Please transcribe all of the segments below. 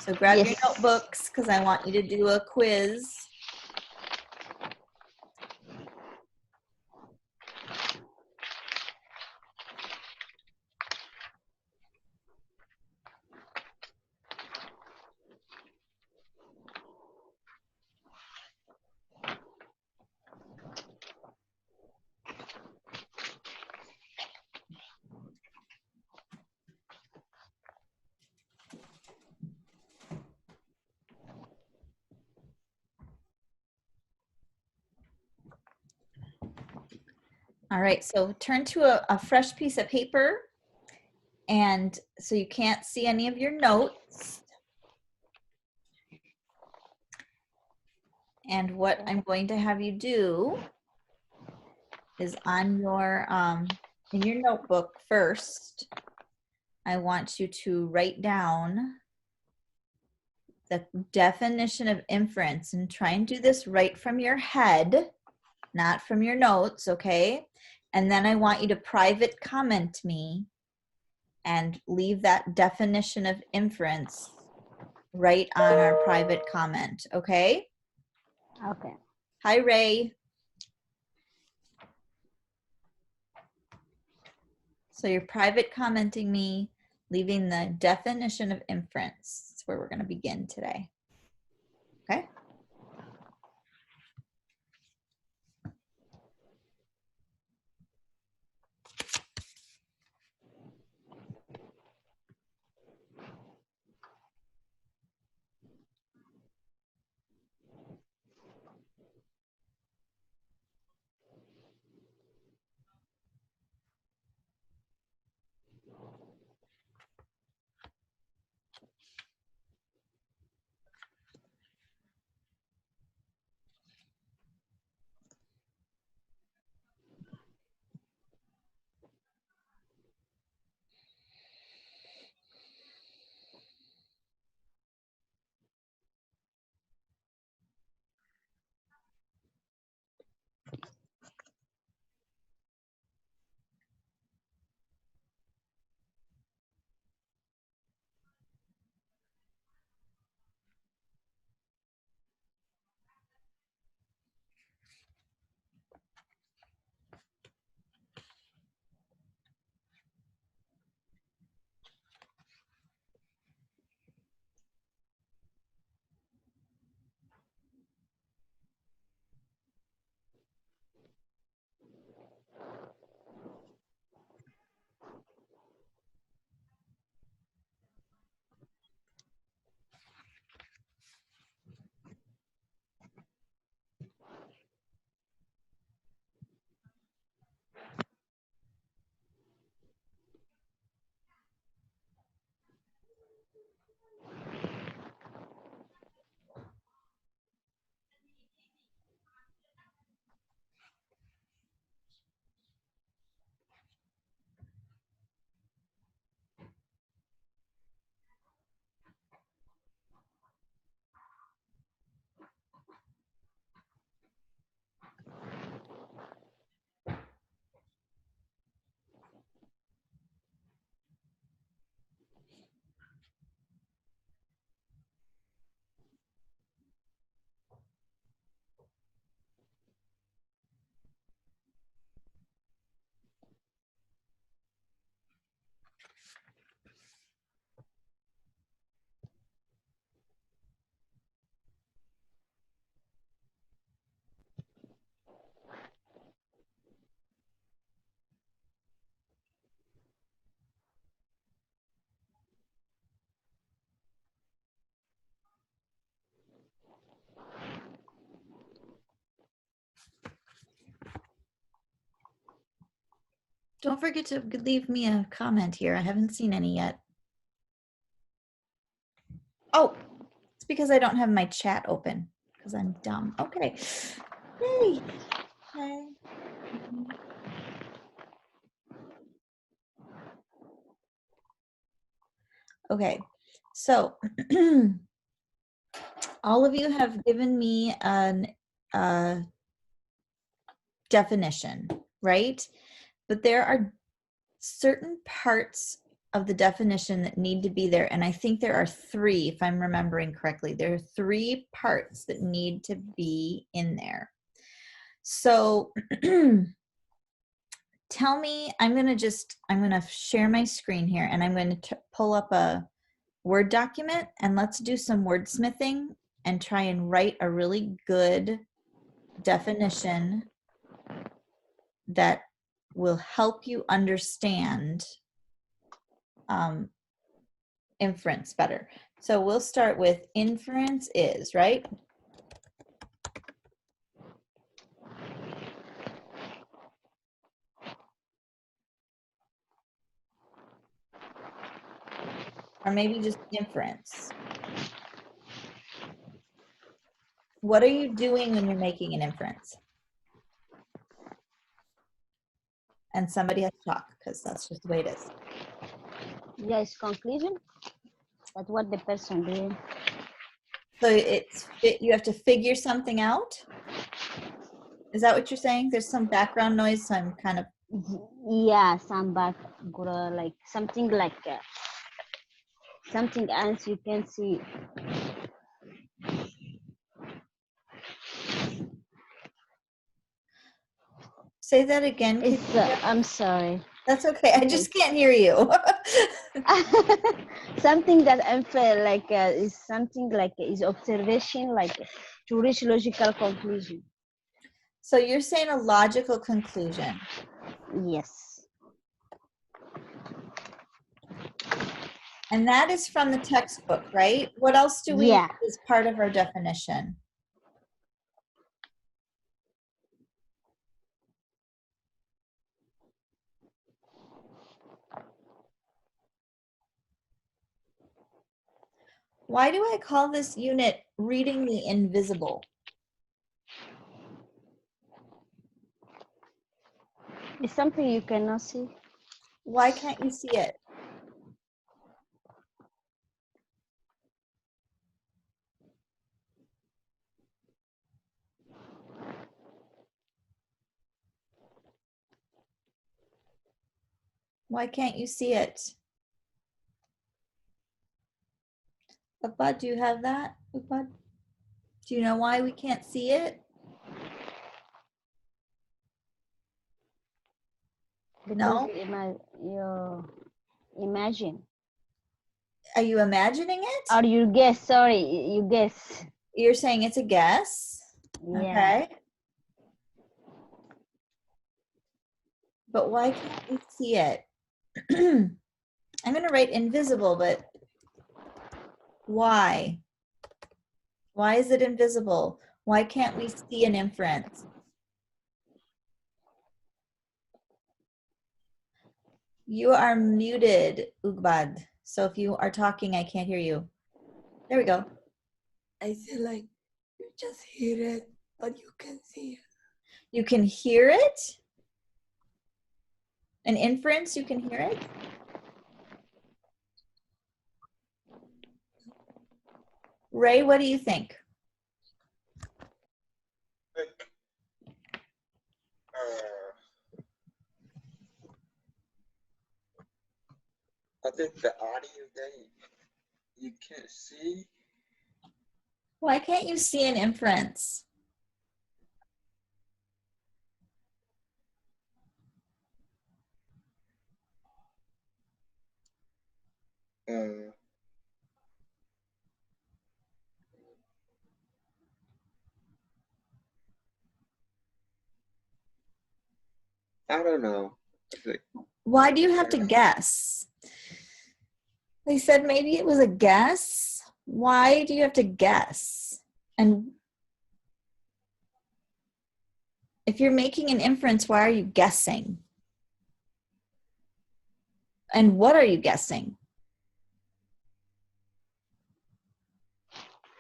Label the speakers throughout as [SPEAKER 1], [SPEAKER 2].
[SPEAKER 1] So grab your
[SPEAKER 2] Yes.
[SPEAKER 1] notebooks because I want you to do a quiz. All right, so turn to a fresh piece of paper, and so you can't see any of your notes. And what I'm going to have you do is on your in your notebook first, I want you to write down the definition of inference, and try and do this right from your head, not from your notes, okay? And then I want you to private comment me and leave that definition of inference right on our private comment, okay?
[SPEAKER 2] Okay.
[SPEAKER 1] Hi, Ray. So you're private commenting me, leaving the definition of inference. That's where we're going to begin today. Okay? Don't forget to leave me a comment here. I haven't seen any yet. Oh, it's because I don't have my chat open because I'm dumb. Okay. Yay. Okay. Okay. So all of you have given me an definition, right? But there are certain parts of the definition that need to be there. And I think there are three, if I'm remembering correctly. There are three parts that need to be in there. So tell me, I'm going to share my screen here and I'm going to pull up a Word document and let's do some wordsmithing and try and write a really good definition that will help you understand inference better. So we'll start with inference is, right? Or maybe just inference. What are you doing when you're making an inference? And somebody has to talk because that's just the way it is.
[SPEAKER 2] Yeah, it's conclusion. That's what the person doing.
[SPEAKER 1] So you have to figure something out? Is that what you're saying? There's some background noise, so I'm kind of...
[SPEAKER 2] Yeah, some back, like something something else you can see.
[SPEAKER 1] Say that again.
[SPEAKER 2] It's, I'm sorry.
[SPEAKER 1] That's okay. I just can't hear you.
[SPEAKER 2] Something that I feel like is something like is observation, like to reach logical conclusion.
[SPEAKER 1] So you're saying a logical conclusion.
[SPEAKER 2] Yes.
[SPEAKER 1] And that is from the textbook, right? What else do we use as part of our definition? Why do I call this unit reading the invisible?
[SPEAKER 2] It's something you cannot see.
[SPEAKER 1] Why can't you see it? Why can't you see it? Upad, do you have that? Upad? Do you know why we can't see it?
[SPEAKER 2] Because
[SPEAKER 1] No?
[SPEAKER 2] you imagine.
[SPEAKER 1] Are you imagining it?
[SPEAKER 2] Or you guess, sorry, you guess.
[SPEAKER 1] You're saying it's a guess?
[SPEAKER 2] Yeah.
[SPEAKER 1] Okay. But why can't we see it? I'm going to write invisible, but why? Why is it invisible? Why can't we see an inference? You are muted, Ugbad. So if you are talking, I can't hear you. There we go.
[SPEAKER 3] I said like, you just hear it, but you can see it.
[SPEAKER 1] You can hear it? An inference, you can hear it? Ray, what do you think?
[SPEAKER 4] I think the audio that you can't see.
[SPEAKER 1] Why can't you see an inference?
[SPEAKER 4] I don't know.
[SPEAKER 1] Why do you have to guess? They said maybe it was a guess. Why do you have to guess? And if you're making an inference, why are you guessing? And what are you guessing?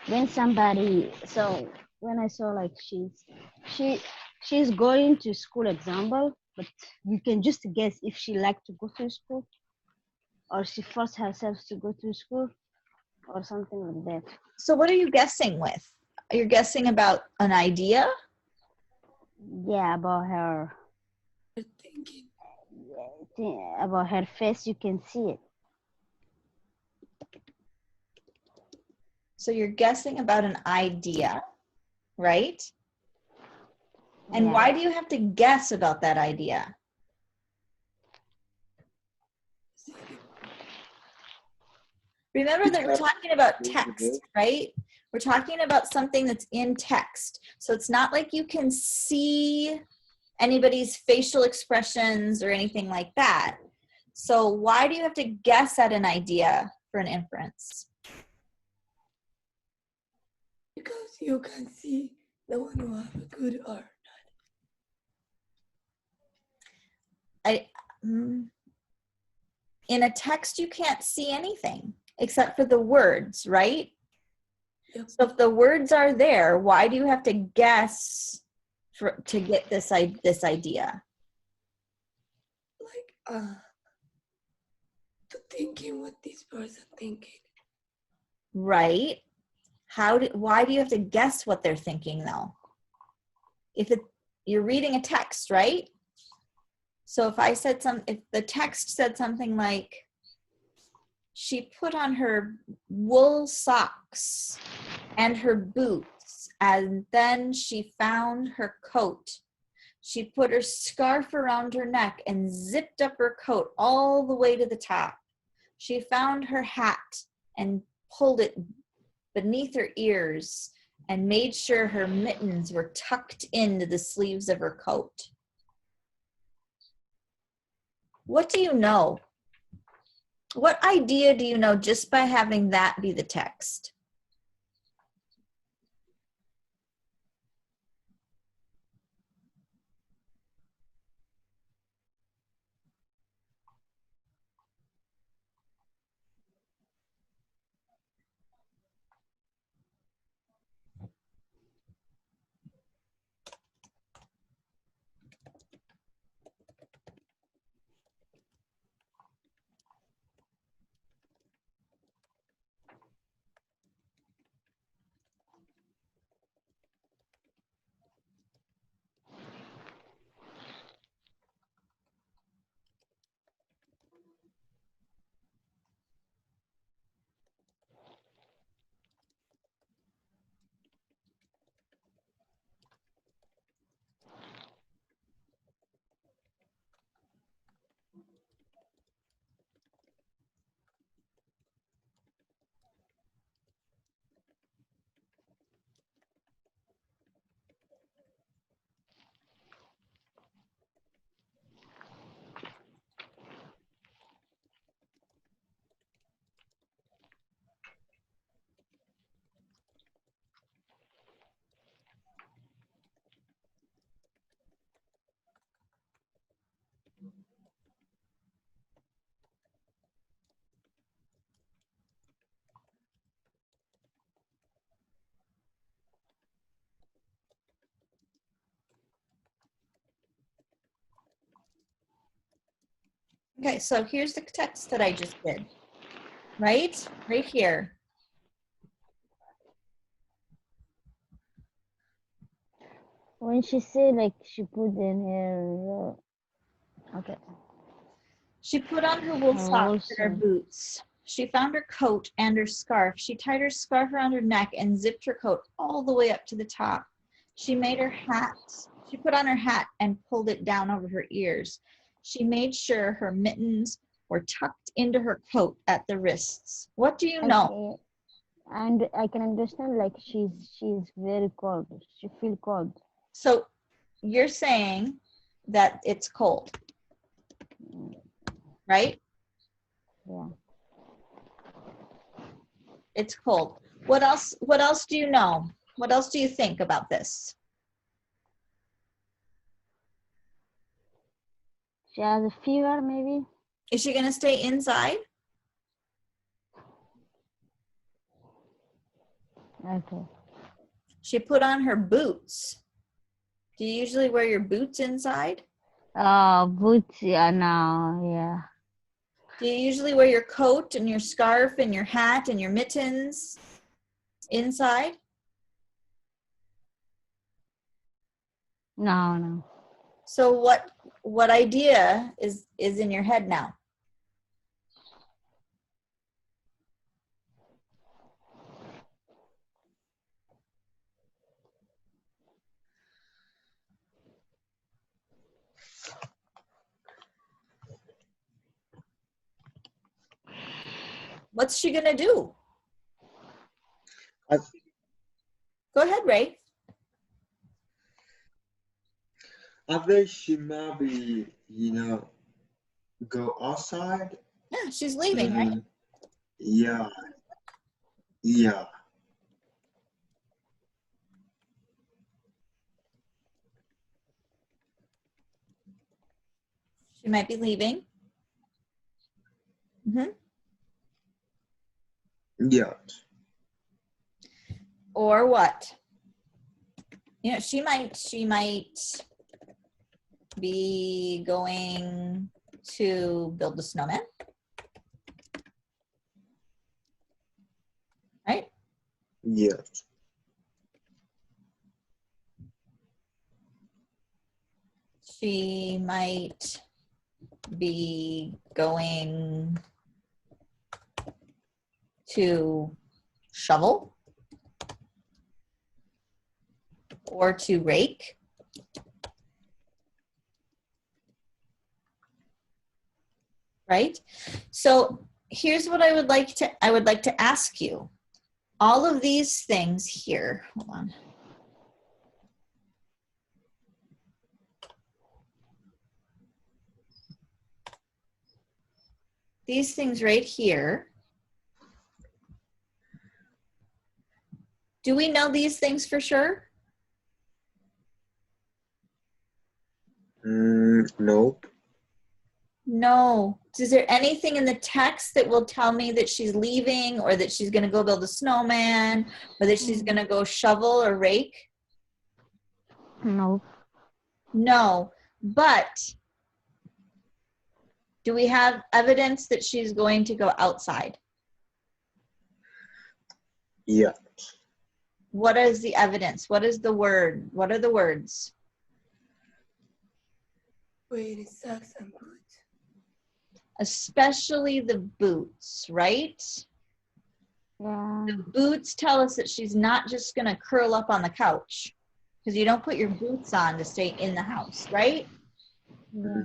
[SPEAKER 2] When somebody, so when I saw like she's going to school, example, but you can just guess if she liked to go to school or she forced herself to go to school or something like that.
[SPEAKER 1] So what are you guessing with? You're guessing about an idea?
[SPEAKER 2] Yeah, about her.
[SPEAKER 3] You're thinking.
[SPEAKER 2] About her face, you can see it.
[SPEAKER 1] So you're guessing about an idea, right? And
[SPEAKER 2] Yeah.
[SPEAKER 1] why do you have to guess about that idea? Remember that we're talking about text, right? We're talking about something that's in text. So it's not like you can see anybody's facial expressions or anything like that. So why do you have to guess at an idea for an inference?
[SPEAKER 3] Because you can see the one who have a good art.
[SPEAKER 1] In a text, you can't see anything except for the words, right?
[SPEAKER 3] Yep.
[SPEAKER 1] So if the words are there, why do you have to guess to get this idea?
[SPEAKER 3] Like, to thinking what this person thinking.
[SPEAKER 1] Right? Why do you have to guess what they're thinking though? You're reading a text, right? So if the text said something like, she put on her wool socks and her boots, and then she found her coat. She put her scarf around her neck and zipped up her coat all the way to the top. She found her hat and pulled it beneath her ears and made sure her mittens were tucked into the sleeves of her coat. What do you know? What idea do you know just by having that be the text? Okay, so here's the text that I just did, right? Right here.
[SPEAKER 2] When she said like she put in her, okay.
[SPEAKER 1] She put on her wool socks and her boots. She found her coat and her scarf. She tied her scarf around her neck and zipped her coat all the way up to the top. She made her hat. She put on her hat and pulled it down over her ears. She made sure her mittens were tucked into her coat at the wrists. What do you know?
[SPEAKER 2] Okay. And I can understand like she's very cold. She feel cold.
[SPEAKER 1] So you're saying that it's cold, right?
[SPEAKER 2] Yeah.
[SPEAKER 1] It's cold. What else do you know? What else do you think about this?
[SPEAKER 2] She has a fever maybe.
[SPEAKER 1] Is she going to stay inside?
[SPEAKER 2] Okay.
[SPEAKER 1] She put on her boots. Do you usually wear your boots inside?
[SPEAKER 2] Boots, yeah, no, yeah.
[SPEAKER 1] Do you usually wear your coat and your scarf and your hat and your mittens inside?
[SPEAKER 2] No.
[SPEAKER 1] So what idea is in your head now? What's she gonna do?
[SPEAKER 4] I,
[SPEAKER 1] Go ahead, Ray.
[SPEAKER 4] I think she might be, go outside.
[SPEAKER 1] Yeah, she's leaving, right?
[SPEAKER 4] And yeah, yeah,
[SPEAKER 1] She might be leaving.
[SPEAKER 4] yeah.
[SPEAKER 1] Or what? She might be going to build a snowman. Right?
[SPEAKER 4] Yeah.
[SPEAKER 1] She might be going to shovel or to rake. Right? So here's what I would like to ask you. All of these things here, hold on. These things right here. Do we know these things for sure?
[SPEAKER 4] Nope.
[SPEAKER 1] No. Is there anything in the text that will tell me that she's leaving or that she's going to go build a snowman or that she's going to go shovel or rake?
[SPEAKER 2] No.
[SPEAKER 1] No. But do we have evidence that she's going to go outside?
[SPEAKER 4] Yeah.
[SPEAKER 1] What is the evidence? What is the word? What are the words?
[SPEAKER 3] Wearing socks and boots.
[SPEAKER 1] Especially the boots, right?
[SPEAKER 2] Yeah.
[SPEAKER 1] The boots tell us that she's not just going to curl up on the couch because you don't put your boots on to stay in the house, right?
[SPEAKER 2] Yeah.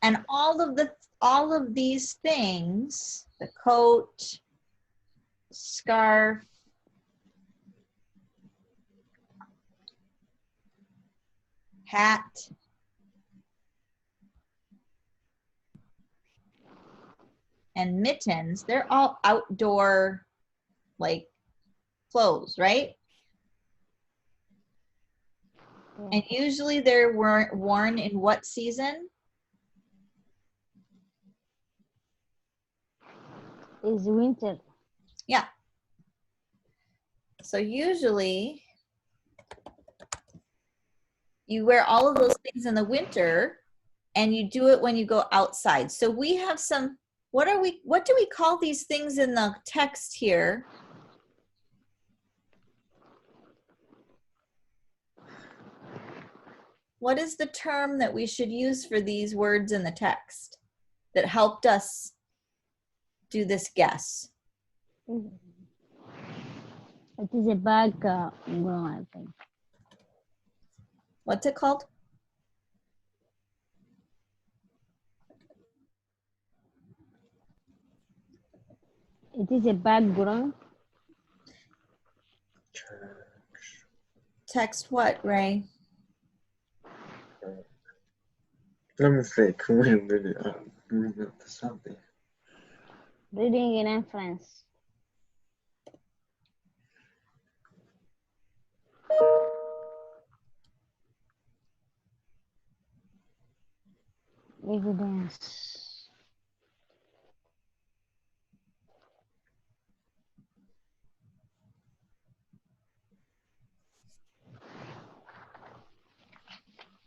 [SPEAKER 1] And all of these things, the coat, scarf, hat, and mittens, they're all outdoor like clothes, right? And usually they're worn in what season?
[SPEAKER 2] It's winter.
[SPEAKER 1] Yeah. So usually you wear all of those things in the winter and you do it when you go outside. So we have some, what do we call these things in the text here? What is the term that we should use for these words in the text that helped us do this guess?
[SPEAKER 2] It is a bag brown, I think.
[SPEAKER 1] What's it called?
[SPEAKER 2] It is a background.
[SPEAKER 1] Text what, Ray?
[SPEAKER 4] Let me think. Wait a minute. I'm remember something.
[SPEAKER 2] Reading in inference. Evidence.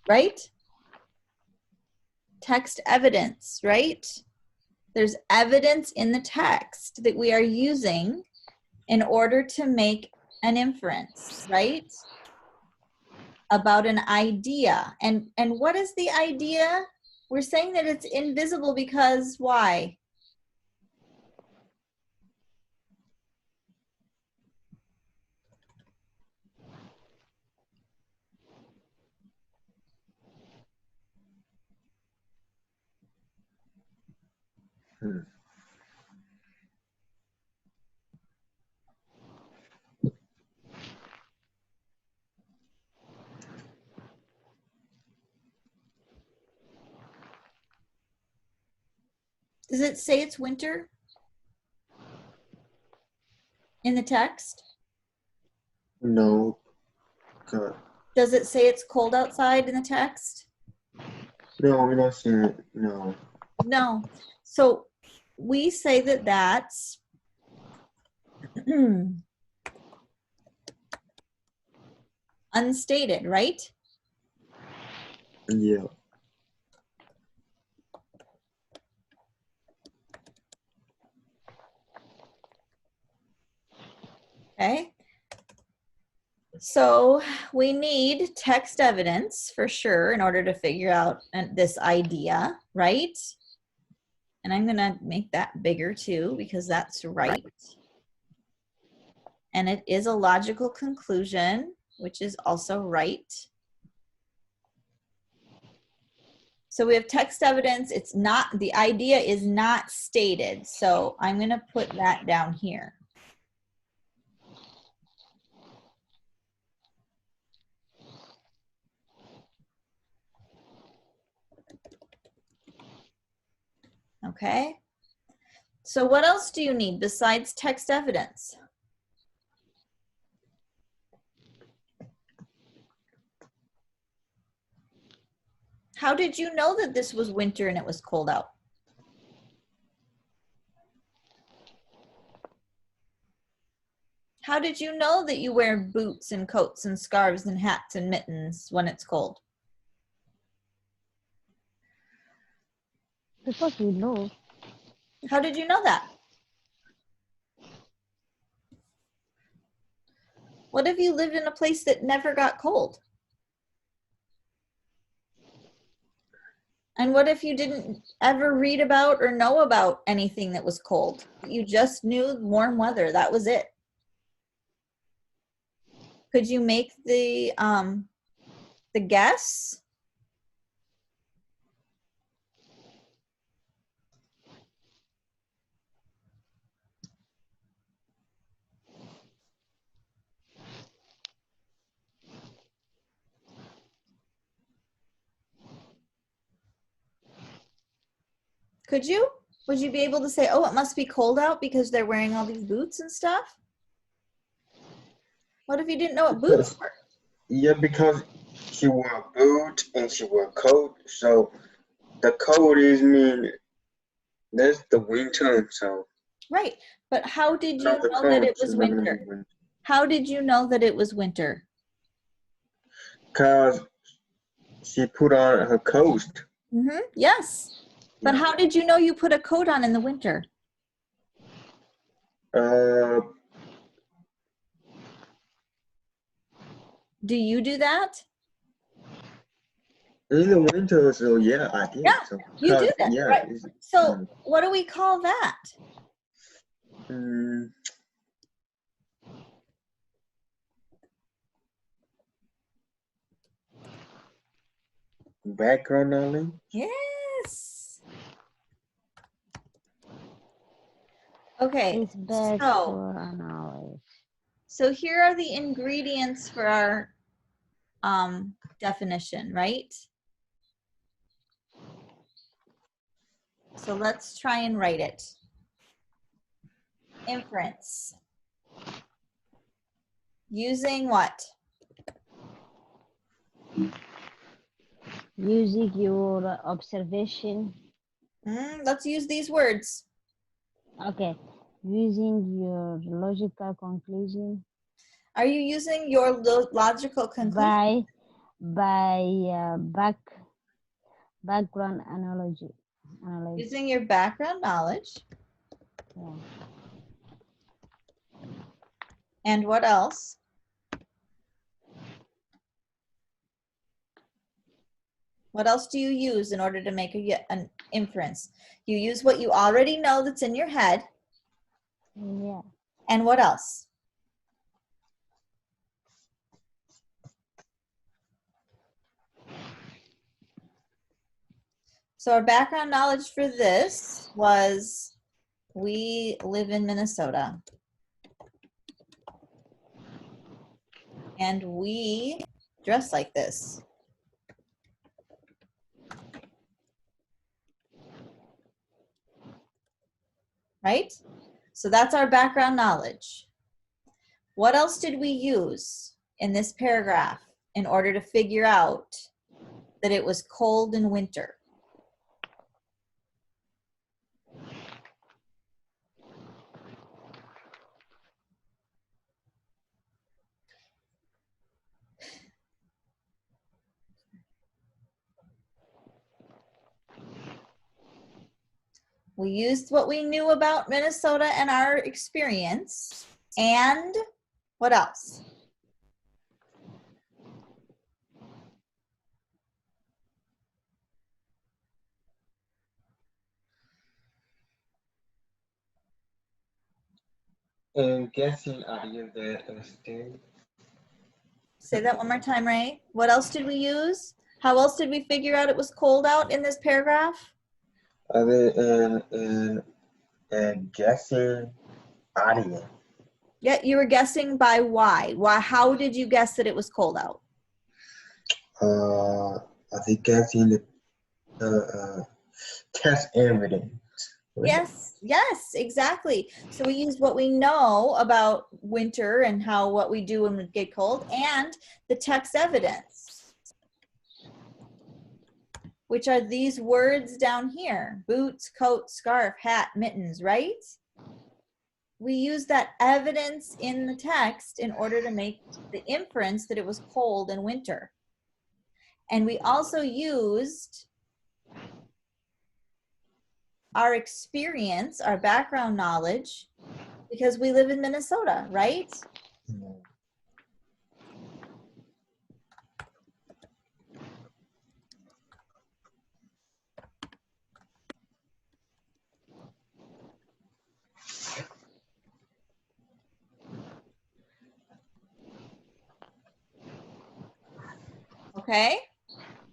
[SPEAKER 1] Right? Text evidence, right? There's evidence in the text that we are using in order to make an inference, right? About an idea. And what is the idea? We're saying that it's invisible because why? Does it say it's winter in the text?
[SPEAKER 4] No. God.
[SPEAKER 1] Does it say it's cold outside in the text?
[SPEAKER 4] No, we're not seeing it. No.
[SPEAKER 1] No. So we say that that's unstated, right?
[SPEAKER 4] Yeah.
[SPEAKER 1] Okay. So we need text evidence for sure in order to figure out this idea, right? And I'm going to make that bigger too because that's right. And it is a logical conclusion, which is also right. So we have text evidence. It's not, the idea is not stated. So I'm going to put that down here. Okay. So what else do you need besides text evidence? How did you know that this was winter and it was cold out? How did you know that you wear boots and coats and scarves and hats and mittens when it's cold?
[SPEAKER 2] Because we know.
[SPEAKER 1] How did you know that? What if you lived in a place that never got cold? And what if you didn't ever read about or know about anything that was cold? You just knew warm weather. That was it. Could you make the guess? Could you? Would you be able to say, oh, it must be cold out because they're wearing all these boots and stuff? What if you didn't know what boots were?
[SPEAKER 4] Yeah, because she wore a boot and she wore a coat. So the coat is mean that's the winter. So
[SPEAKER 1] Right. But how did you
[SPEAKER 4] without the
[SPEAKER 1] know that
[SPEAKER 4] coat,
[SPEAKER 1] it
[SPEAKER 4] she's
[SPEAKER 1] was
[SPEAKER 4] not gonna be
[SPEAKER 1] winter?
[SPEAKER 4] winter.
[SPEAKER 1] How did you know that it was winter?
[SPEAKER 4] Cause she put on her coat.
[SPEAKER 1] Mm-hmm. Yes. But
[SPEAKER 4] Yeah.
[SPEAKER 1] how did you know you put a coat on in the winter? Do you do that?
[SPEAKER 4] In the winter, so yeah, I did.
[SPEAKER 1] Yeah,
[SPEAKER 4] So
[SPEAKER 1] you do that,
[SPEAKER 4] yeah,
[SPEAKER 1] right? So what do we call that?
[SPEAKER 4] background knowledge.
[SPEAKER 1] Yes. Okay.
[SPEAKER 2] It's bad
[SPEAKER 1] So,
[SPEAKER 2] for an hour.
[SPEAKER 1] so here are the ingredients for our definition, right? So let's try and write it. Inference. Using what?
[SPEAKER 2] Using your observation.
[SPEAKER 1] Let's use these words.
[SPEAKER 2] Okay. Using your logical conclusion.
[SPEAKER 1] Are you using your logical conclusion?
[SPEAKER 2] By background analogy.
[SPEAKER 1] Using your background knowledge.
[SPEAKER 2] Yeah.
[SPEAKER 1] And what else? What else do you use in order to make an inference? You use what you already know that's in your head.
[SPEAKER 2] Yeah.
[SPEAKER 1] And what else? So our background knowledge for this was we live in Minnesota. And we dress like this. right? So that's our background knowledge. What else did we use in this paragraph in order to figure out that it was cold in winter? We used what we knew about Minnesota and our experience. And what else?
[SPEAKER 4] And guessing audio that understand.
[SPEAKER 1] Say that one more time, Ray. What else did we use? How else did we figure out it was cold out in this paragraph?
[SPEAKER 4] Other and guessing audio.
[SPEAKER 1] Yeah, you were guessing by why. Why? How did you guess that it was cold out?
[SPEAKER 4] I think guessing the test evidence. Right?
[SPEAKER 1] Yes, yes, exactly. So we used what we know about winter and how what we do when we get cold and the text evidence, which are these words down here: boots, coat, scarf, hat, mittens, right? We use that evidence in the text in order to make the inference that it was cold in winter. And we also used our experience, our background knowledge, because we live in Minnesota, right? Okay.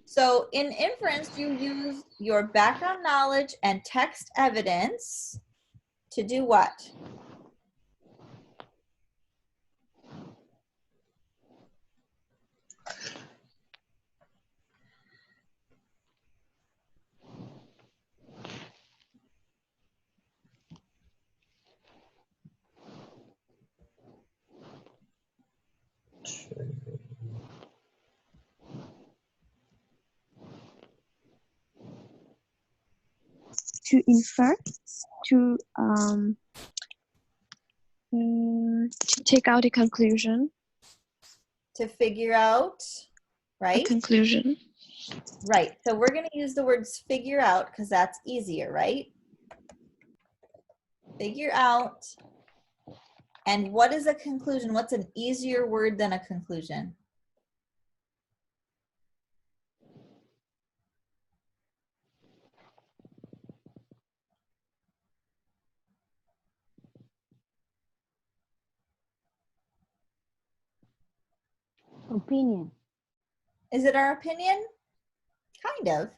[SPEAKER 1] So in inference, you use your background knowledge and text evidence to do what?
[SPEAKER 5] To infer, to take out a conclusion.
[SPEAKER 1] To figure out, right?
[SPEAKER 5] A conclusion.
[SPEAKER 1] Right. So we're going to use the words figure out because that's easier, right? Figure out. And what is a conclusion? What's an easier word than a conclusion?
[SPEAKER 2] Opinion.
[SPEAKER 1] Is it our opinion? Kind of.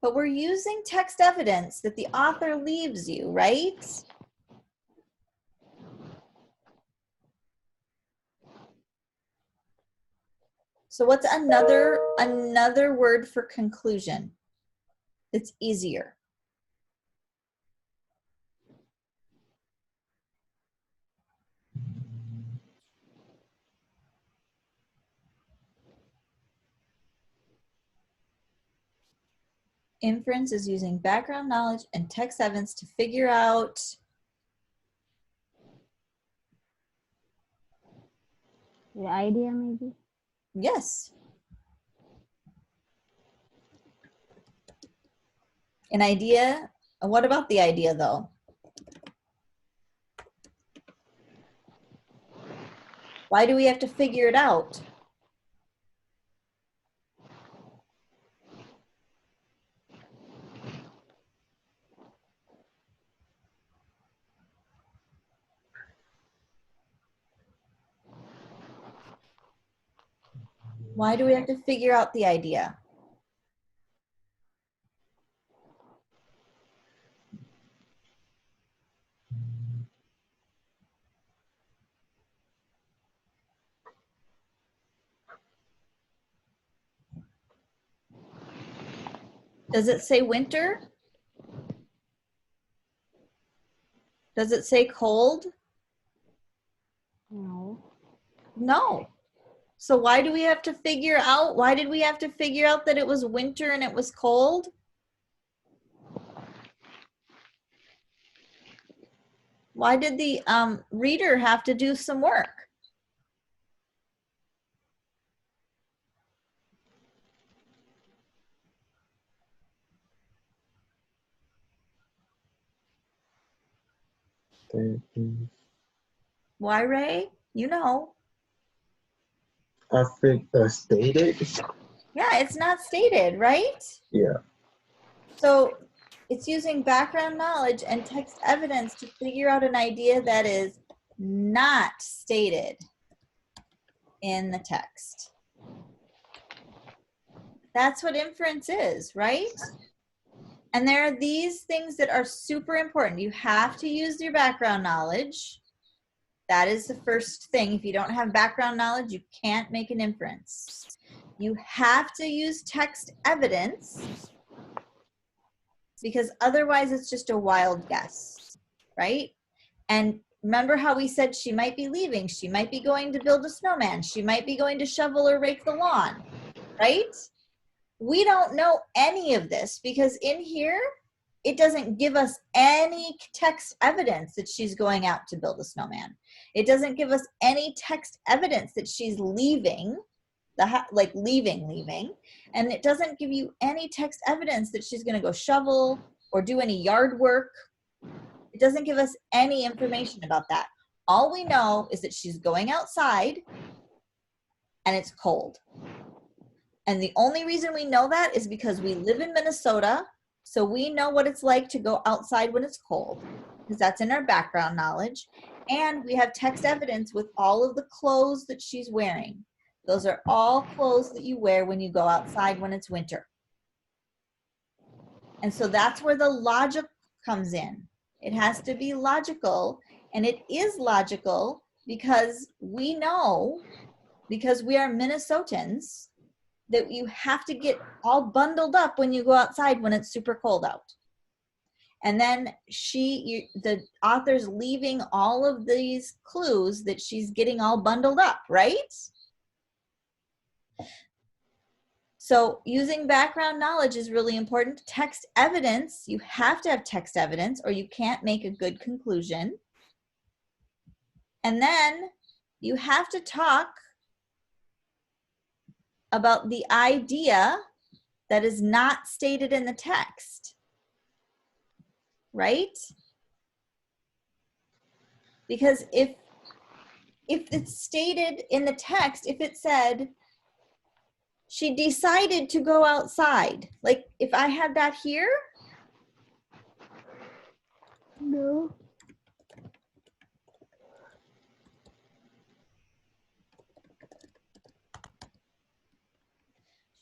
[SPEAKER 1] But we're using text evidence that the author leaves you, right? So what's another word for conclusion? It's easier. Inference is using background knowledge and text evidence to figure out
[SPEAKER 2] The idea, maybe.
[SPEAKER 1] yes. An idea. What about the idea though? Why do we have to figure it out? Why do we have to figure out the idea? Does it say winter? Does it say cold?
[SPEAKER 2] No.
[SPEAKER 1] No. So why do we have to figure out, why did we have to figure out that it was winter and it was cold? Why did the reader have to do some work? Why, Ray? You know.
[SPEAKER 4] I think stated.
[SPEAKER 1] Yeah, it's not stated, right?
[SPEAKER 4] Yeah.
[SPEAKER 1] So it's using background knowledge and text evidence to figure out an idea that is not stated in the text. That's what inference is, right? And there are these things that are super important. You have to use your background knowledge. That is the first thing. If you don't have background knowledge, you can't make an inference. You have to use text evidence because otherwise it's just a wild guess, right? And remember how we said she might be leaving, she might be going to build a snowman, she might be going to shovel or rake the lawn, right? We don't know any of this because in here, it doesn't give us any text evidence that she's going out to build a snowman. It doesn't give us any text evidence that she's leaving, leaving, and it doesn't give you any text evidence that she's going to go shovel or do any yard work. It doesn't give us any information about that. All we know is that she's going outside and it's cold. And the only reason we know that is because we live in Minnesota, so we know what it's like to go outside when it's cold, because that's in our background knowledge. And we have text evidence with all of the clothes that she's wearing. Those are all clothes that you wear when you go outside when it's winter. And so that's where the logic comes in. It has to be logical, and it is logical because we know, because we are Minnesotans, that you have to get all bundled up when you go outside when it's super cold out. And then the author's leaving all of these clues that she's getting all bundled up, right? So using background knowledge is really important. Text evidence, you have to have text evidence or you can't make a good conclusion. And then you have to talk about the idea that is not stated in the text, right? Because if it's stated in the text, if it said, she decided to go outside, like if I had that here.
[SPEAKER 2] No.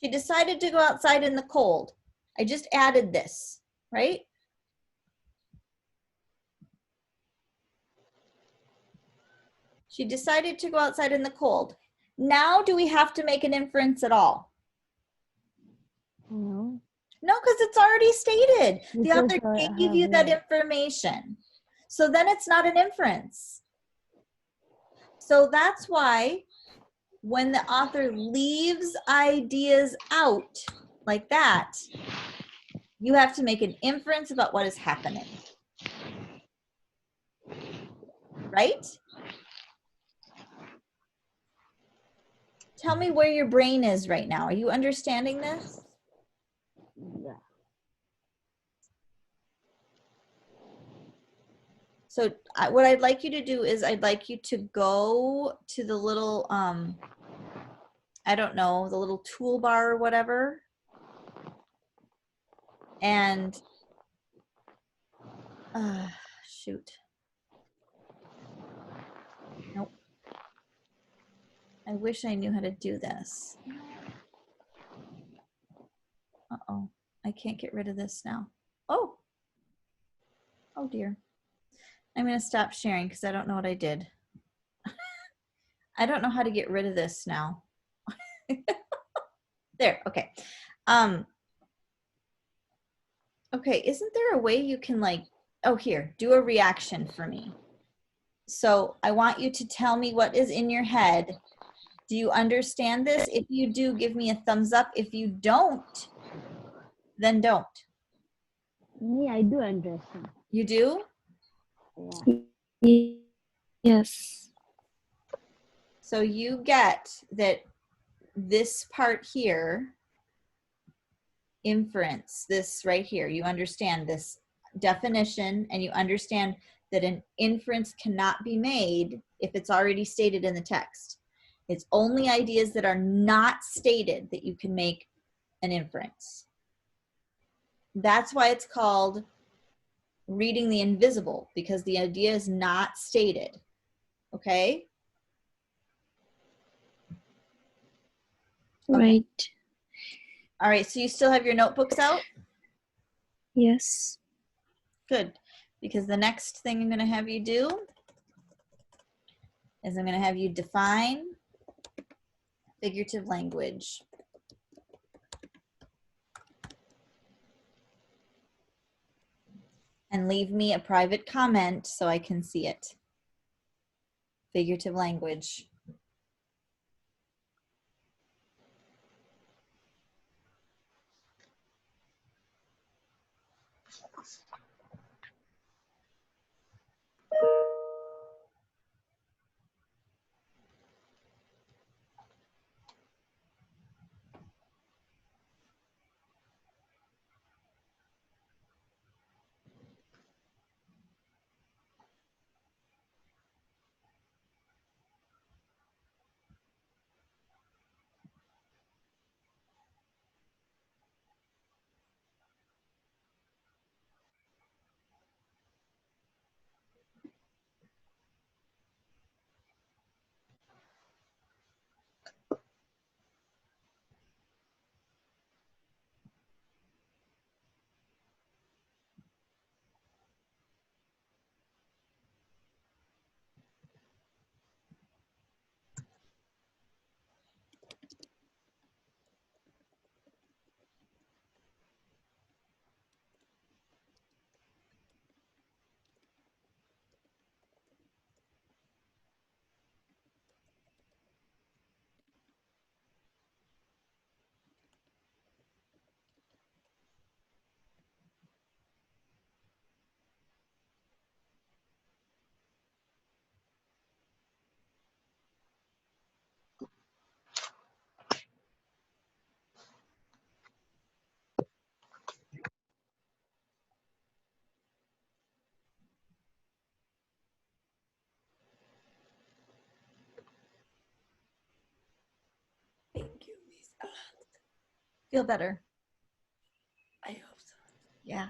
[SPEAKER 1] She decided to go outside in the cold. I just added this, right? She decided to go outside in the cold. Now, do we have to make an inference at all?
[SPEAKER 2] No.
[SPEAKER 1] No, because it's already stated. The
[SPEAKER 2] Because
[SPEAKER 1] author
[SPEAKER 2] I
[SPEAKER 1] gave
[SPEAKER 2] have
[SPEAKER 1] you that
[SPEAKER 2] it.
[SPEAKER 1] information. So then it's not an inference. So that's why when the author leaves ideas out like that, you have to make an inference about what is happening. Right? Tell me where your brain is right now. Are you understanding this?
[SPEAKER 2] Yeah.
[SPEAKER 1] So what I'd like you to do is I'd like you to go to the little, I don't know, the little toolbar or whatever. And, shoot. Nope. I wish I knew how to do this. Uh-oh, I can't get rid of this now. Oh dear. I'm gonna stop sharing because I don't know what I did. I don't know how to get rid of this now. There, okay. Okay, isn't there a way you can like oh, here, do a reaction for me. So I want you to tell me what is in your head. Do you understand this? If you do, give me a thumbs up. If you don't, then don't.
[SPEAKER 2] Me, I do understand.
[SPEAKER 1] You do?
[SPEAKER 2] Yeah.
[SPEAKER 5] Yes.
[SPEAKER 1] So you get that this part here, inference, this right here, you understand this definition, and you understand that an inference cannot be made if it's already stated in the text. It's only ideas that are not stated that you can make an inference. That's why it's called reading the invisible, because the idea is not stated. Okay?
[SPEAKER 5] Right.
[SPEAKER 1] All right, so you still have your notebooks out?
[SPEAKER 5] Yes.
[SPEAKER 1] Good, because the next thing I'm going to have you do is I'm going to have you define figurative language. And leave me a private comment so I can see it. Figurative language.
[SPEAKER 3] Thank you, Miss Alan.
[SPEAKER 1] Feel better?
[SPEAKER 3] I hope so.
[SPEAKER 1] Yeah.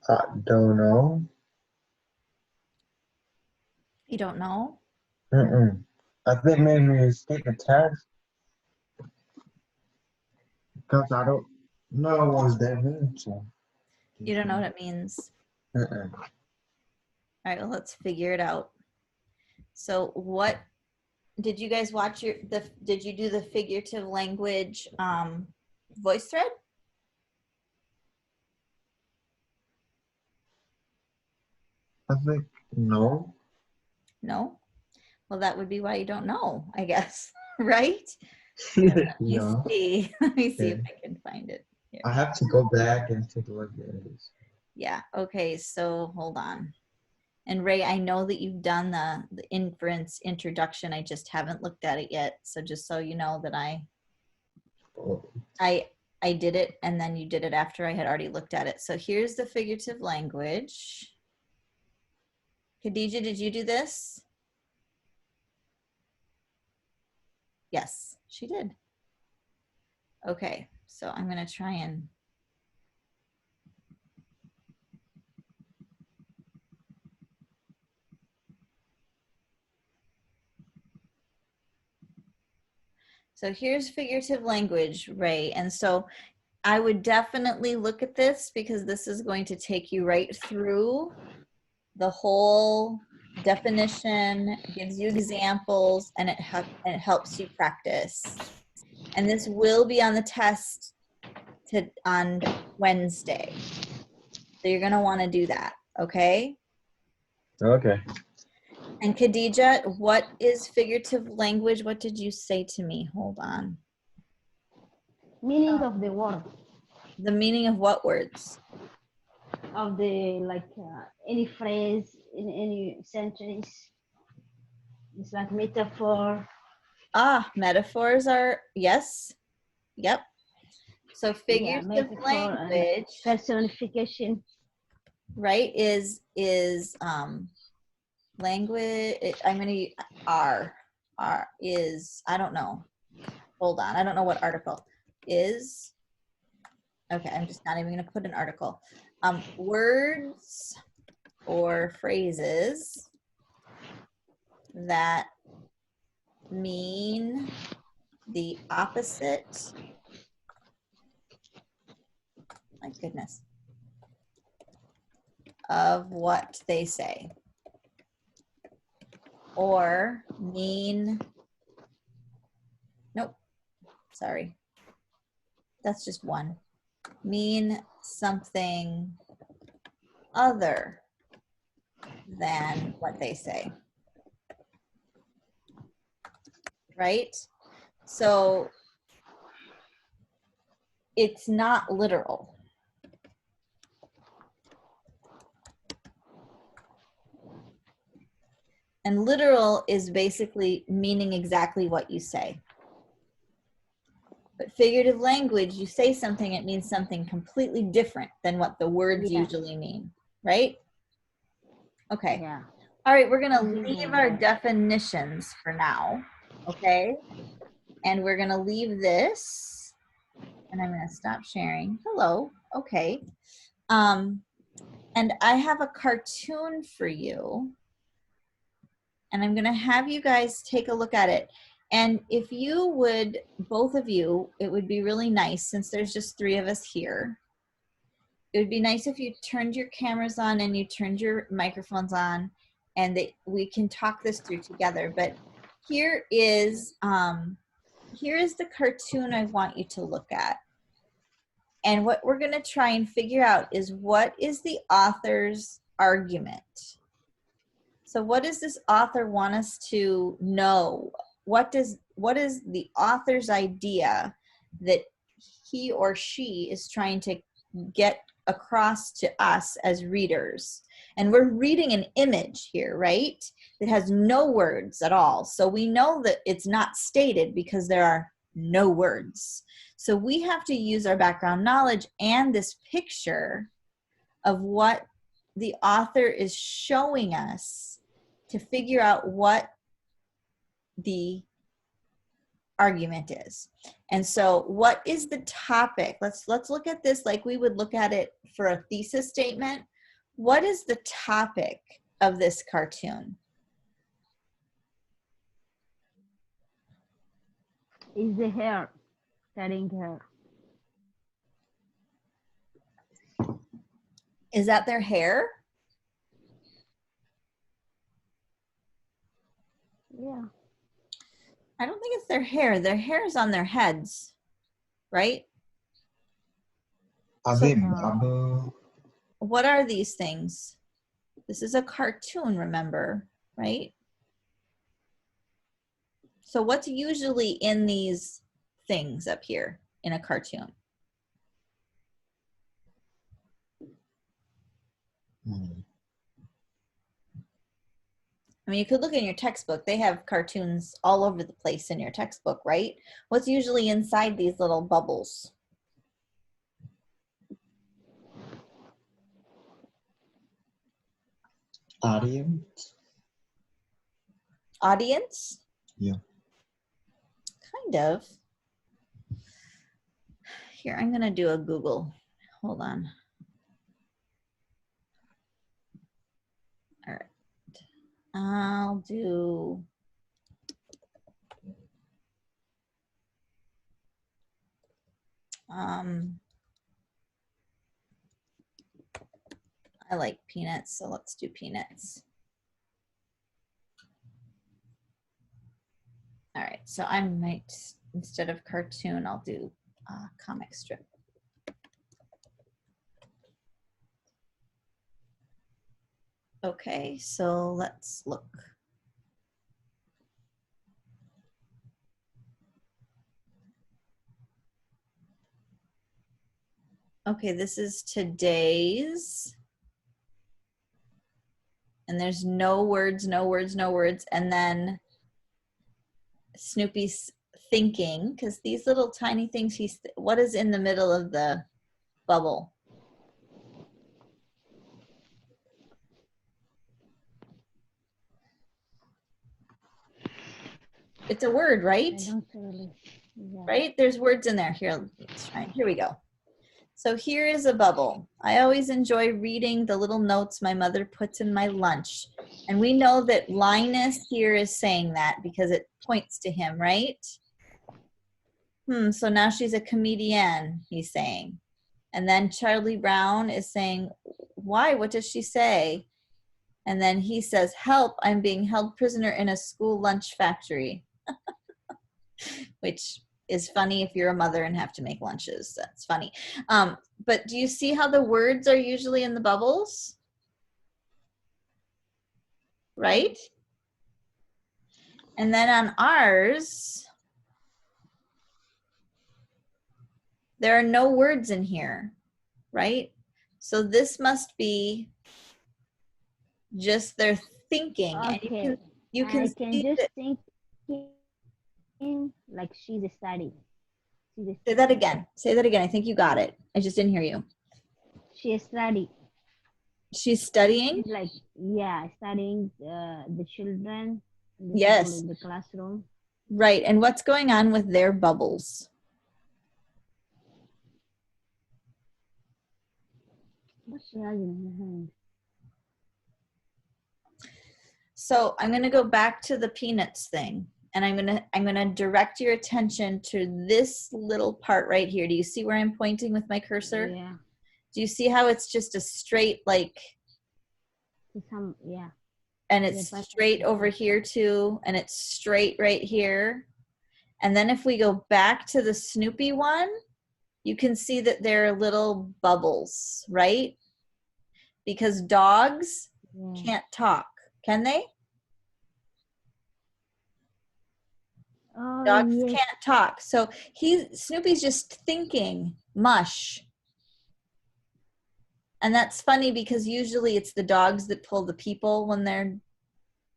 [SPEAKER 4] I don't know.
[SPEAKER 1] You don't know?
[SPEAKER 4] Mm-mm. I think maybe skip the test because I don't know what that means. So.
[SPEAKER 1] You don't know what it means.
[SPEAKER 4] Mm-mm.
[SPEAKER 1] All right, well, let's figure it out. So what did you guys watch did you do the figurative language voice thread?
[SPEAKER 4] I think no.
[SPEAKER 1] No? Well, that would be why you don't know, I guess, right? Let me
[SPEAKER 4] No.
[SPEAKER 1] see. Let me see if
[SPEAKER 4] Okay.
[SPEAKER 1] I can find it. Here.
[SPEAKER 4] I have to go back and take a look at this.
[SPEAKER 1] Yeah, okay, so hold on. And Ray, I know that you've done the inference introduction. I just haven't looked at it yet. So just so you know that
[SPEAKER 4] Oh,
[SPEAKER 1] I did it and then you did it after I had already looked at it. So here's the figurative language. Khadija, did you do this? Yes, she did. Okay, so I'm gonna try and so here's figurative language, Ray. And so I would definitely look at this because this is going to take you right through the whole definition, gives you examples, and it helps you practice. And this will be on the test on Wednesday. So you're going to want to do that, okay?
[SPEAKER 4] okay.
[SPEAKER 1] And Khadija, what is figurative language? What did you say to me? Hold on.
[SPEAKER 2] Meaning of the word,
[SPEAKER 1] The meaning of what words?
[SPEAKER 2] of the like any phrase in any sentence. It's like metaphor.
[SPEAKER 1] Ah, metaphors are, yes. Yep. So
[SPEAKER 2] Yeah,
[SPEAKER 1] figurative
[SPEAKER 2] metaphor and
[SPEAKER 1] language,
[SPEAKER 2] personification.
[SPEAKER 1] right, is language. I'm gonna R is, I don't know. Hold on, I don't know what article is. Okay, I'm just not even gonna put an article. Words or phrases that mean the opposite. My goodness. Of what they say. Or mean, nope, sorry. That's just one. Mean something other than what they say. Right? So it's not literal. And literal is basically meaning exactly what you say. But figurative language, you say something, it means something completely different than what the words
[SPEAKER 2] Yeah.
[SPEAKER 1] usually mean, right? Okay.
[SPEAKER 2] Yeah.
[SPEAKER 1] All right, we're gonna
[SPEAKER 2] Mhm.
[SPEAKER 1] leave our definitions for now, okay? And we're gonna leave this, and I'm gonna stop sharing. Hello, okay. And I have a cartoon for you, and I'm gonna have you guys take a look at it. And if you would, both of you, it would be really nice, since there's just 3 of us here, it would be nice if you turned your cameras on and you turned your microphones on, and that we can talk this through together. But here is the cartoon I want you to look at. And what we're going to try and figure out is, what is the author's argument? So what does this author want us to know? What is the author's idea that he or she is trying to get across to us as readers? And we're reading an image here, right? That has no words at all. So we know that it's not stated because there are no words. So we have to use our background knowledge and this picture of what the author is showing us to figure out what the argument is. And so what is the topic? Let's look at this like we would look at it for a thesis statement. what is the topic of this cartoon?
[SPEAKER 2] Is the hair, cutting hair.
[SPEAKER 1] Is that their hair?
[SPEAKER 2] Yeah.
[SPEAKER 1] I don't think it's their hair. Their hair is on their heads, right?
[SPEAKER 6] Are
[SPEAKER 1] So-
[SPEAKER 6] they bubble?
[SPEAKER 1] What are these things? This is a cartoon, remember, right? So what's usually in these things up here in a cartoon?
[SPEAKER 6] Hmm.
[SPEAKER 1] I mean, you could look in your textbook. They have cartoons all over the place in your textbook, right? What's usually inside these little bubbles?
[SPEAKER 6] Audience?
[SPEAKER 1] Audience?
[SPEAKER 6] Yeah.
[SPEAKER 1] Kind of. Here, I'm going to do a Google. Hold on. All right. I'll do. I like peanuts, so let's do peanuts. All right, so I might, instead of cartoon, I'll do comic strip. Okay, so let's look. Okay, this is today's. And there's no words, no words, no words. And then Snoopy's thinking, because these little tiny things, what is in the middle of the bubble? It's a word, right?
[SPEAKER 2] I don't really. Yeah.
[SPEAKER 1] Right? There's words in there. Here, let's try. Here we go. So here is a bubble. I always enjoy reading the little notes my mother puts in my lunch. And we know that Linus here is saying that because it points to him, right? So now she's a comedian, he's saying. And then Charlie Brown is saying, why? What does she say? And then he says, help, I'm being held prisoner in a school lunch factory. Which is funny if you're a mother and have to make lunches. That's funny. But do you see how the words are usually in the bubbles? Right? And then on ours, there are no words in here, right? So this must be just their thinking.
[SPEAKER 2] Okay.
[SPEAKER 1] And you can
[SPEAKER 2] I
[SPEAKER 1] see
[SPEAKER 2] can just
[SPEAKER 1] that,
[SPEAKER 2] think like she's studying.
[SPEAKER 1] say that again. Say that again. I think you got it. I just didn't hear you.
[SPEAKER 2] She study.
[SPEAKER 1] She's studying?
[SPEAKER 2] She's like, yeah, studying the children. The
[SPEAKER 1] Yes.
[SPEAKER 2] people in the classroom.
[SPEAKER 1] Right. And what's going on with their bubbles?
[SPEAKER 2] What she has in her hand?
[SPEAKER 1] So I'm going to go back to the peanuts thing, and I'm going to direct your attention to this little part right here. Do you see where I'm pointing with my cursor?
[SPEAKER 2] Yeah.
[SPEAKER 1] Do you see how it's just a straight, like,
[SPEAKER 2] Yeah.
[SPEAKER 1] and it's
[SPEAKER 2] Yeah,
[SPEAKER 1] straight over here too, and it's straight right here. And then if we go back to the Snoopy one, you can see that there are little bubbles, right? Because dogs
[SPEAKER 2] Yeah.
[SPEAKER 1] can't talk, can they?
[SPEAKER 2] Oh,
[SPEAKER 1] Dogs
[SPEAKER 2] yes.
[SPEAKER 1] can't talk. So Snoopy's just thinking mush. And that's funny because usually it's the dogs that pull the people when they're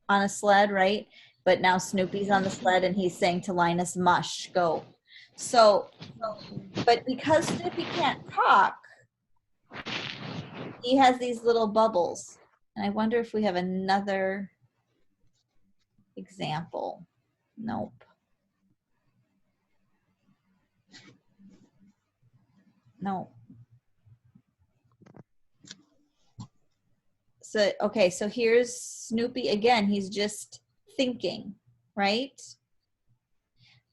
[SPEAKER 1] on a sled, right? But now Snoopy's on the sled and he's saying to Linus, mush, go. So, but because Snoopy can't talk, he has these little bubbles. And I wonder if we have another example. Nope. No. So, okay, so here's Snoopy again. He's just thinking, right?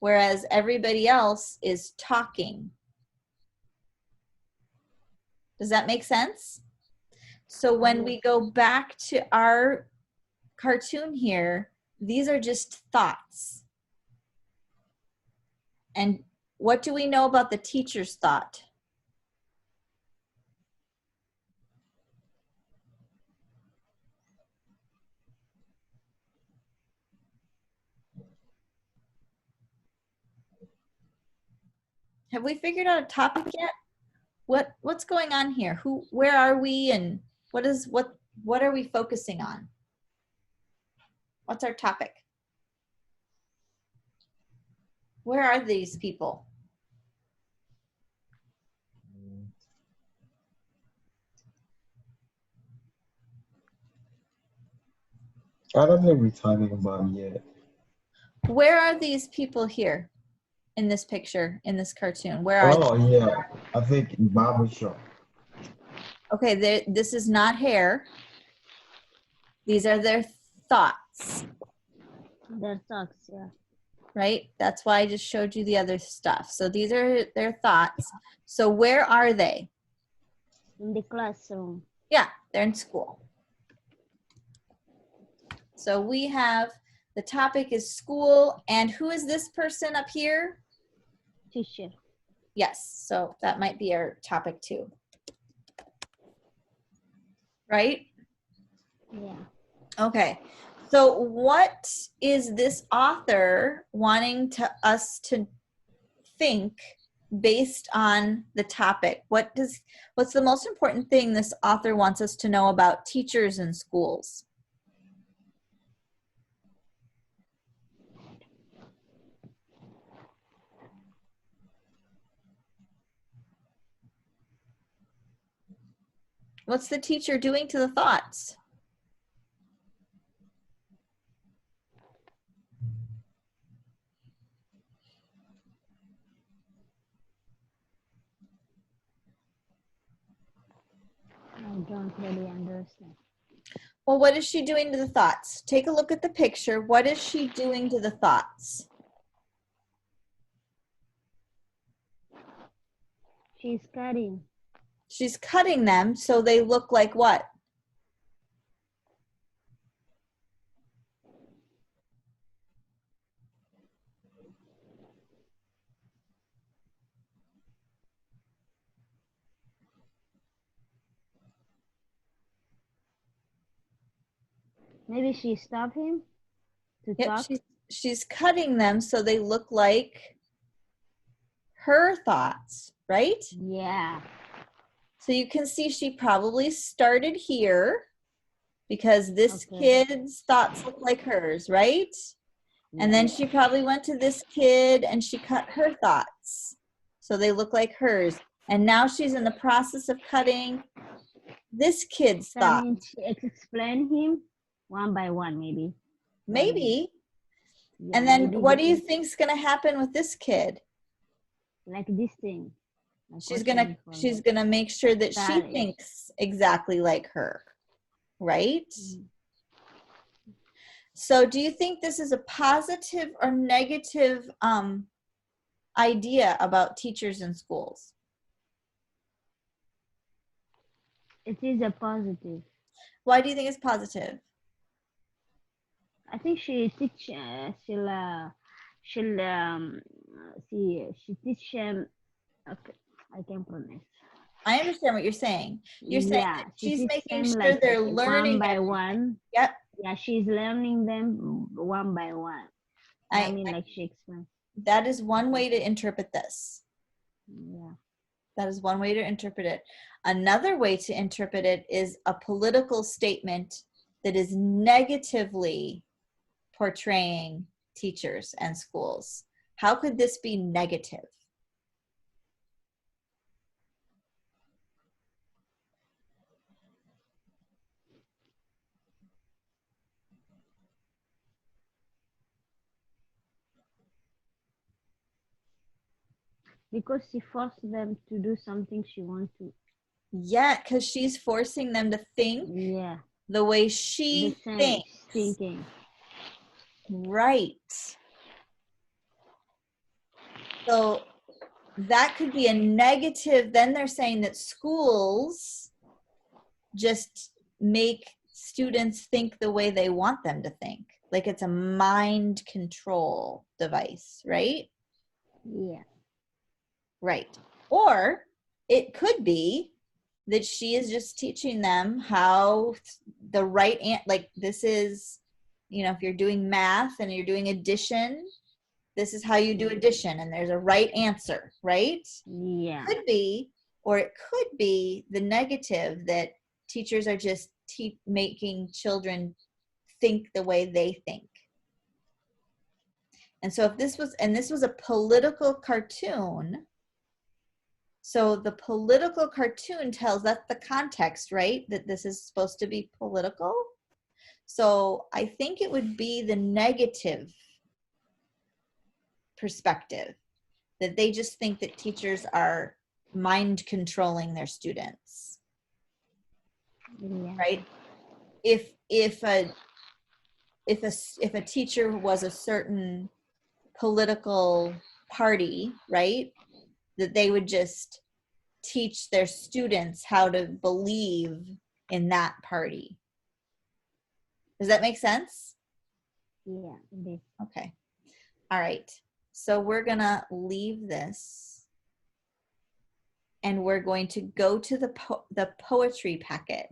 [SPEAKER 1] Whereas everybody else is talking. Does that make sense? So when we go back to our cartoon here, these are just thoughts. And what do we know about the teacher's thought? Have we figured out a topic yet? What's going on here? Where are we, and what are we focusing on? What's our topic? Where are these people?
[SPEAKER 6] I don't know what we're talking about yet.
[SPEAKER 1] Where are these people here in this picture, in this cartoon? Where are
[SPEAKER 6] Oh, yeah. I think barber shop.
[SPEAKER 1] Okay, this is not hair. These are their thoughts,
[SPEAKER 2] Their thoughts, yeah.
[SPEAKER 1] right? That's why I just showed you the other stuff. So these are their thoughts. So where are they?
[SPEAKER 2] In the classroom.
[SPEAKER 1] Yeah, they're in school. So we have, the topic is school, and who is this person up here?
[SPEAKER 2] Teacher.
[SPEAKER 1] Yes, so that might be our topic too. Right?
[SPEAKER 2] Yeah.
[SPEAKER 1] Okay, so what is this author wanting us to think based on the topic? What's the most important thing this author wants us to know about teachers in schools? What's the teacher doing to the thoughts?
[SPEAKER 2] I don't really understand.
[SPEAKER 1] Well, what is she doing to the thoughts? Take a look at the picture. What is she doing to the thoughts?
[SPEAKER 2] She's cutting.
[SPEAKER 1] She's cutting them so they look like what?
[SPEAKER 2] Maybe she stopped him to
[SPEAKER 1] Yep,
[SPEAKER 2] talk.
[SPEAKER 1] she's cutting them so they look like her thoughts, right?
[SPEAKER 2] Yeah.
[SPEAKER 1] So you can see she probably started here because this kid's thoughts look like hers, right? And then she probably went to this kid and she cut her thoughts so they look like hers. And now she's in the process of cutting this kid's
[SPEAKER 2] That
[SPEAKER 1] thoughts.
[SPEAKER 2] means she explained him one by one, maybe.
[SPEAKER 1] Maybe.
[SPEAKER 2] Yeah,
[SPEAKER 1] And then
[SPEAKER 2] maybe
[SPEAKER 1] what do you
[SPEAKER 2] because-
[SPEAKER 1] think's gonna happen with this kid?
[SPEAKER 2] like this thing? Like
[SPEAKER 1] She's
[SPEAKER 2] what
[SPEAKER 1] gonna
[SPEAKER 2] you
[SPEAKER 1] she's gonna make sure that she
[SPEAKER 2] Got it.
[SPEAKER 1] thinks exactly like her, right?
[SPEAKER 2] Mhm.
[SPEAKER 1] So do you think this is a positive or negative idea about teachers in schools?
[SPEAKER 2] It is a positive.
[SPEAKER 1] Why do you think it's positive?
[SPEAKER 2] I think she teach. She'll see. She teach. Okay, I can pronounce.
[SPEAKER 1] I understand what you're saying. You're saying
[SPEAKER 2] Yeah,
[SPEAKER 1] that
[SPEAKER 2] she
[SPEAKER 1] she's
[SPEAKER 2] teach
[SPEAKER 1] making
[SPEAKER 2] them,
[SPEAKER 1] sure
[SPEAKER 2] like,
[SPEAKER 1] they're learning
[SPEAKER 2] one by
[SPEAKER 1] everything.
[SPEAKER 2] one.
[SPEAKER 1] Yep.
[SPEAKER 2] Yeah, she's learning them one by one. I mean, like she explains.
[SPEAKER 1] That is one way to interpret this.
[SPEAKER 2] Yeah.
[SPEAKER 1] That is one way to interpret it. Another way to interpret it is a political statement that is negatively portraying teachers and schools. How could this be negative?
[SPEAKER 2] Because she forced them to do something she wants to.
[SPEAKER 1] Yeah, because she's forcing them to think
[SPEAKER 2] Yeah.
[SPEAKER 1] the way
[SPEAKER 2] The
[SPEAKER 1] she
[SPEAKER 2] same
[SPEAKER 1] thinks.
[SPEAKER 2] thinking.
[SPEAKER 1] Right. So that could be a negative. Then they're saying that schools just make students think the way they want them to think. Like it's a mind control device, right?
[SPEAKER 2] Yeah.
[SPEAKER 1] Right. Or it could be that she is just teaching them how the right like this is, you know, if you're doing math and you're doing addition, this is how you do addition and there's a right answer, right?
[SPEAKER 2] Yeah.
[SPEAKER 1] Could be, or it could be the negative that teachers are just making children think the way they think. And so if this was a political cartoon, so the political cartoon tells, that's the context, right? That this is supposed to be political. So I think it would be the negative perspective, that they just think that teachers are mind controlling their students,
[SPEAKER 2] Yeah.
[SPEAKER 1] right? If a teacher was a certain political party, right, that they would just teach their students how to believe in that party. Does that make sense?
[SPEAKER 2] Yeah. It is.
[SPEAKER 1] Okay. All right. So we're gonna leave this and we're going to go to the poetry packet.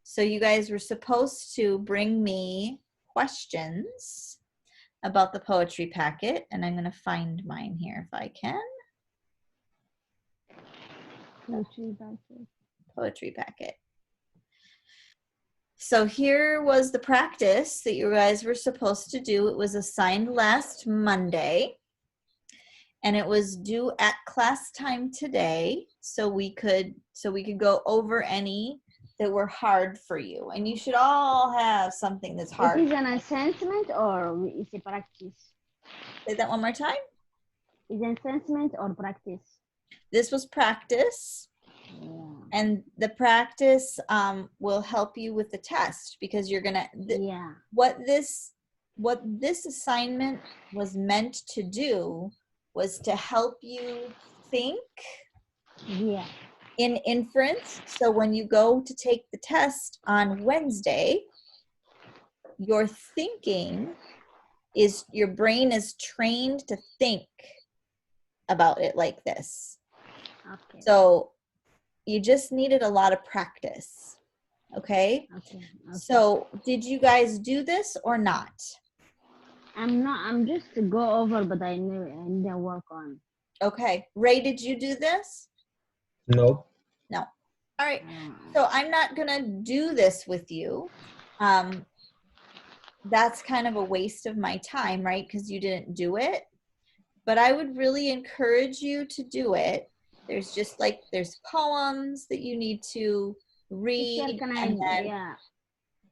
[SPEAKER 1] So you guys were supposed to bring me questions about the poetry packet, and I'm gonna find mine here if I can. Poetry packet. So here was the practice that you guys were supposed to do. It was assigned last Monday, and it was due at class time today, so we could go over any that were hard for you. And you should all have something that's hard.
[SPEAKER 2] It is an assessment or it's a practice?
[SPEAKER 1] Say that one more time.
[SPEAKER 2] Is an assessment or practice?
[SPEAKER 1] This was practice.
[SPEAKER 2] Yeah.
[SPEAKER 1] And the practice will help you with the test, because you're gonna
[SPEAKER 2] Yeah.
[SPEAKER 1] what this assignment was meant to do was to help you think
[SPEAKER 2] Yeah.
[SPEAKER 1] in inference. So when you go to take the test on Wednesday, your thinking is, your brain is trained to think about it like this.
[SPEAKER 2] Okay.
[SPEAKER 1] So you just needed a lot of practice. Okay?
[SPEAKER 2] Okay.
[SPEAKER 1] So did you guys do this or not?
[SPEAKER 2] I'm just to go over, but I need to work on.
[SPEAKER 1] Okay. Ray, did you do this?
[SPEAKER 6] No.
[SPEAKER 1] No. All right. So I'm not going to do this with you. That's kind of a waste of my time, right? Because you didn't do it. But I would really encourage you to do it. There's just like, there's poems that you need to read.
[SPEAKER 2] Teacher, can I,
[SPEAKER 1] and then
[SPEAKER 2] yeah.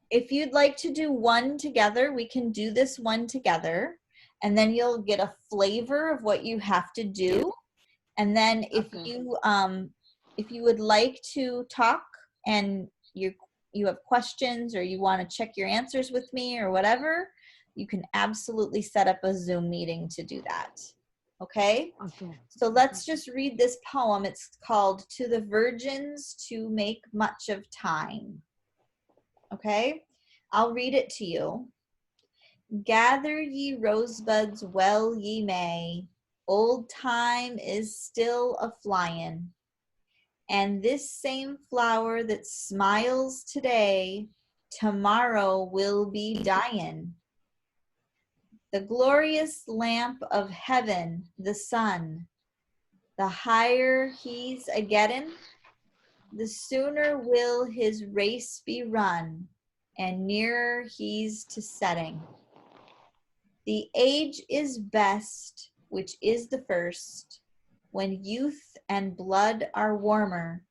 [SPEAKER 1] if you'd like to do one together, we can do this one together. And then you'll get a flavor of what you have to do. And then if you would like to talk and you have questions or you want to check your answers with me or whatever, you can absolutely set up a Zoom meeting to do that. Okay?
[SPEAKER 2] Okay.
[SPEAKER 1] So let's just read this poem. It's called To the Virgins to Make Much of Time. Okay? I'll read it to you. Gather ye rosebuds well ye may, old time is still a-flyin', and this same flower that smiles today, tomorrow will be dying. The glorious lamp of heaven, the sun, the higher he's a-gettin', the sooner will his race be run, and nearer he's to setting. The age is best, which is the first, when youth and blood are warmer,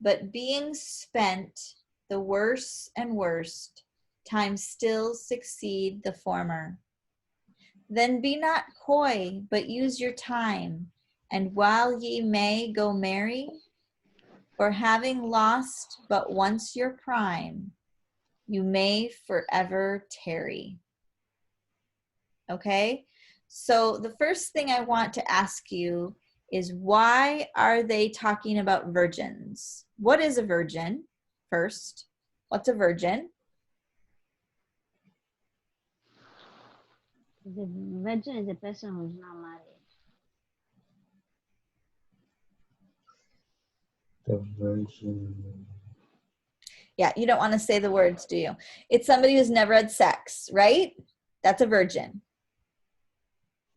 [SPEAKER 1] but being spent, the worse and worst, time still succeed the former. Then be not coy, but use your time, and while ye may go marry, For having lost but once your prime, you may forever tarry. Okay? So the first thing I want to ask you is, why are they talking about virgins? What is a virgin first? What's a virgin?
[SPEAKER 2] The virgin is a person who's not married.
[SPEAKER 6] The virgin.
[SPEAKER 1] Yeah, you don't want to say the words, do you? It's somebody who's never had sex, right? That's a virgin,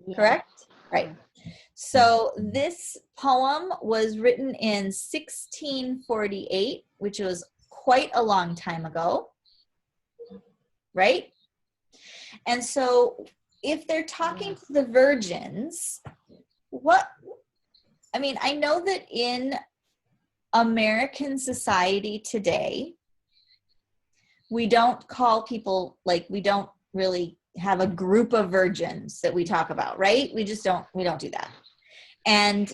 [SPEAKER 2] Yeah.
[SPEAKER 1] correct? Right. So this poem was written in 1648, which was quite a long time ago, right? And so if they're talking to the virgins, I know that in American society today, we don't call people, like, we don't really have a group of virgins that we talk about, right? We don't do that. And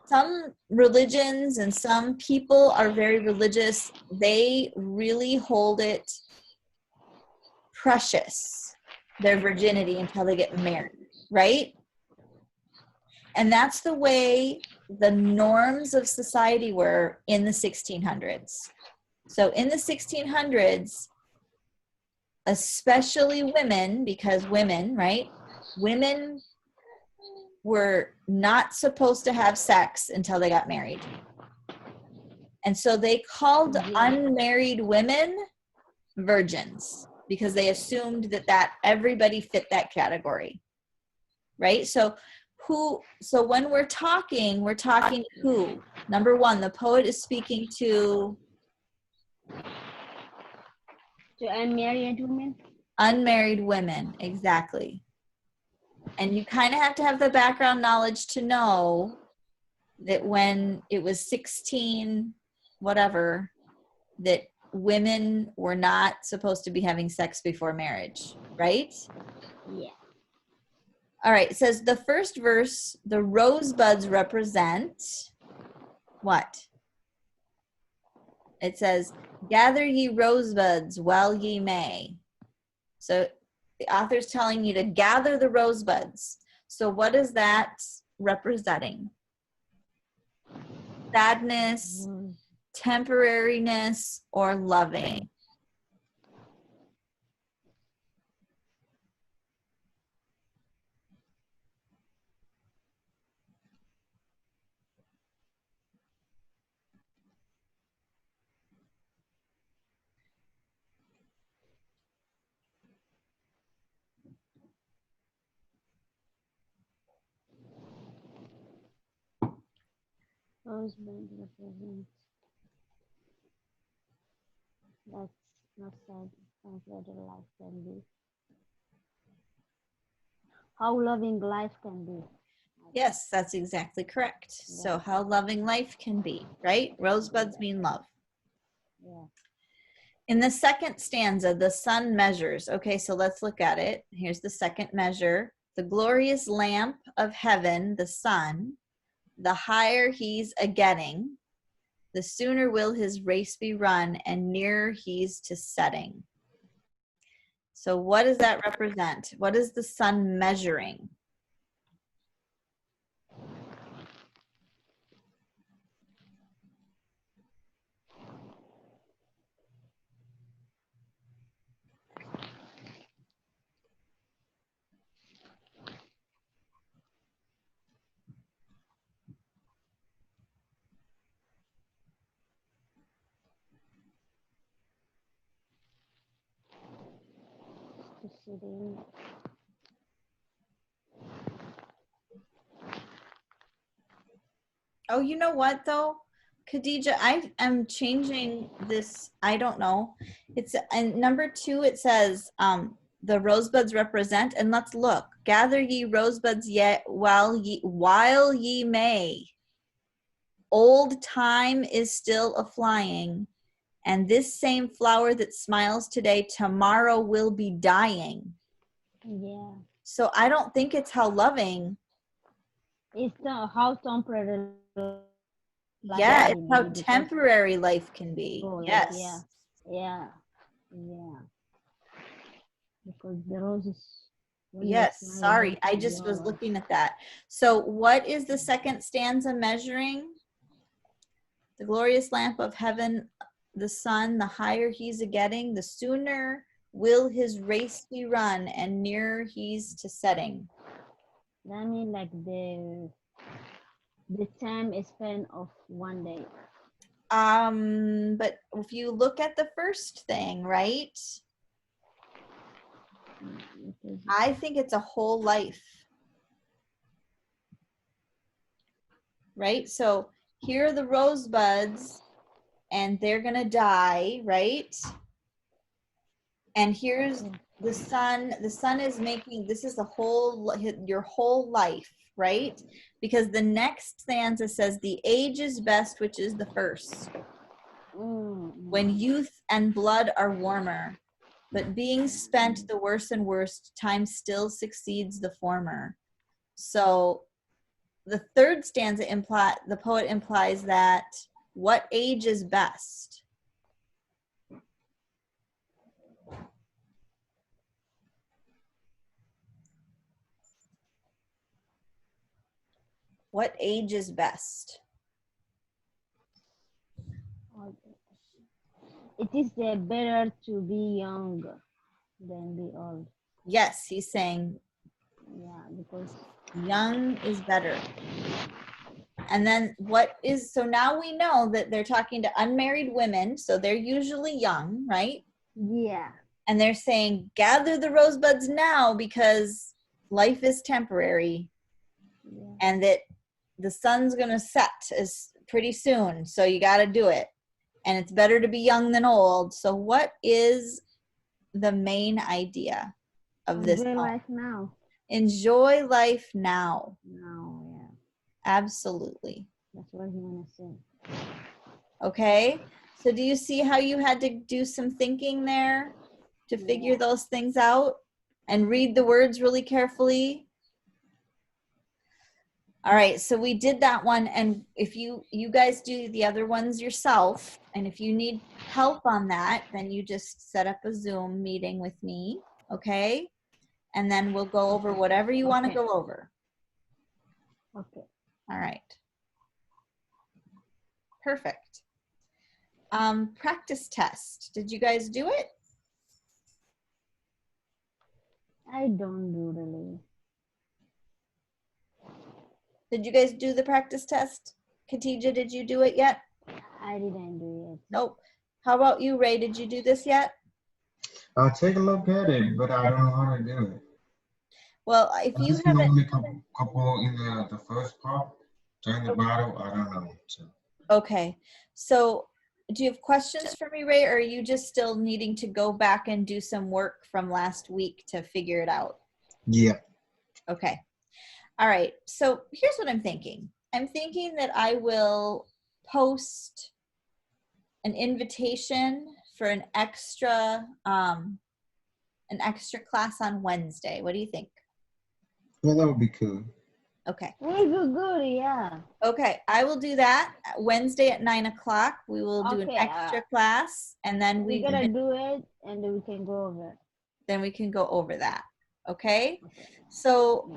[SPEAKER 1] some religions and some people are very religious. They really hold it precious, their virginity, until they get married, right? And that's the way the norms of society were in the 1600s. So in the 1600s, especially women, because women, right? Women were not supposed to have sex until they got married. And so they called unmarried women virgins because they assumed that everybody fit that category, right? So when we're talking who? Number one, the poet is speaking to
[SPEAKER 2] unmarried women.
[SPEAKER 1] Unmarried women, exactly. And you kind of have to have the background knowledge to know that when it was 16 whatever, that women were not supposed to be having sex before marriage, right?
[SPEAKER 2] Yeah.
[SPEAKER 1] All right, it says the first verse, the rosebuds represent what? It says, gather ye rosebuds while ye may. So the author's telling you to gather the rosebuds. So what is that representing? Sadness, temporariness, or loving?
[SPEAKER 2] Husband represents. That's not sad. Translated life can be. How loving life can be.
[SPEAKER 1] Yes, that's exactly correct. So how loving life can be, right? Rosebuds mean love.
[SPEAKER 2] Yeah.
[SPEAKER 1] In the second stanza, the sun measures. Okay, so let's look at it. Here's the second measure. The glorious lamp of heaven, the sun, the higher he's a-getting, the sooner will his race be run, and nearer he's to setting. So what does that represent? What is the sun measuring? Oh, you know what though, Khadija, I am changing this. I don't know. It's and number 2. It says the rosebuds represent, and let's look. Gather ye rosebuds yet while ye may. Old time is still a flying, and this same flower that smiles today, tomorrow will be dying.
[SPEAKER 2] Yeah.
[SPEAKER 1] So I don't think it's how loving.
[SPEAKER 2] It's how temporary Back
[SPEAKER 1] Yeah,
[SPEAKER 2] in
[SPEAKER 1] it's
[SPEAKER 2] the
[SPEAKER 1] how
[SPEAKER 2] day, because
[SPEAKER 1] temporary life can be.
[SPEAKER 2] oh, like,
[SPEAKER 1] Yes.
[SPEAKER 2] yeah, yeah. Because the roses, when they
[SPEAKER 1] Yes,
[SPEAKER 2] smile,
[SPEAKER 1] sorry.
[SPEAKER 2] want
[SPEAKER 1] I
[SPEAKER 2] to be
[SPEAKER 1] just was
[SPEAKER 2] yours.
[SPEAKER 1] looking at that. So what is the second stanza measuring? The glorious lamp of heaven, the sun, the higher he's a getting, the sooner will his race be run and nearer he's to setting.
[SPEAKER 2] That means like the time is spent of one day.
[SPEAKER 1] But if you look at the first thing, right?
[SPEAKER 2] Because
[SPEAKER 1] I think it's a whole life. Right? So here are the rosebuds and they're going to die, right? And here's the sun. The sun is making, this is the whole, your whole life, right? Because the next stanza says, the age is best, which is the first. When youth and blood are warmer, but being spent the worse and worst, time still succeeds the former. So the third stanza the poet implies that what age is best? What age is best?
[SPEAKER 2] it is better to be young than be old.
[SPEAKER 1] Yes, he's saying
[SPEAKER 2] Yeah, because
[SPEAKER 1] young is better. And then so now we know that they're talking to unmarried women, so they're usually young, right?
[SPEAKER 2] yeah,
[SPEAKER 1] And they're saying, gather the rosebuds now because life is temporary and that the sun's going to set pretty soon. So you got to do it. And it's better to be young than old. So what is the main idea of this
[SPEAKER 2] enjoy
[SPEAKER 1] poem?
[SPEAKER 2] life now.
[SPEAKER 1] Enjoy life now.
[SPEAKER 2] Now, yeah,
[SPEAKER 1] Absolutely.
[SPEAKER 2] that's what he wanna say.
[SPEAKER 1] Okay. So do you see how you had to do some thinking there to figure those things out and read the words really carefully? All right, so we did that one, and if you guys do the other ones yourself, and if you need help on that, then you just set up a Zoom meeting with me, okay? And then we'll go over whatever you want to
[SPEAKER 2] Okay.
[SPEAKER 1] go over.
[SPEAKER 2] Okay.
[SPEAKER 1] All right. Perfect. Practice test. Did you guys do it?
[SPEAKER 2] I don't do really.
[SPEAKER 1] Did you guys do the practice test? Khadija, did you do it yet?
[SPEAKER 2] I didn't do it.
[SPEAKER 1] Nope. How about you, Ray? Did you do this yet?
[SPEAKER 6] I'll take a look at it, but I don't know how to do it.
[SPEAKER 1] Well, if
[SPEAKER 6] I
[SPEAKER 1] you
[SPEAKER 6] just know
[SPEAKER 1] haven't,
[SPEAKER 6] only couple in the first part. Turn the bottle, I don't know. So.
[SPEAKER 1] okay. So do you have questions for me, Ray, or are you just still needing to go back and do some work from last week to figure it out?
[SPEAKER 6] Yeah.
[SPEAKER 1] Okay. All right. So here's what I'm thinking. I'm thinking that I will post an invitation for an extra class on Wednesday. What do you think?
[SPEAKER 6] Well, that would be cool.
[SPEAKER 1] Okay.
[SPEAKER 2] We do good, yeah.
[SPEAKER 1] Okay, I will do that Wednesday at 9 o'clock. We will do an
[SPEAKER 2] Okay,
[SPEAKER 1] extra class, and then
[SPEAKER 2] We gotta do it, and then we can go over.
[SPEAKER 1] then we can go over that. Okay. So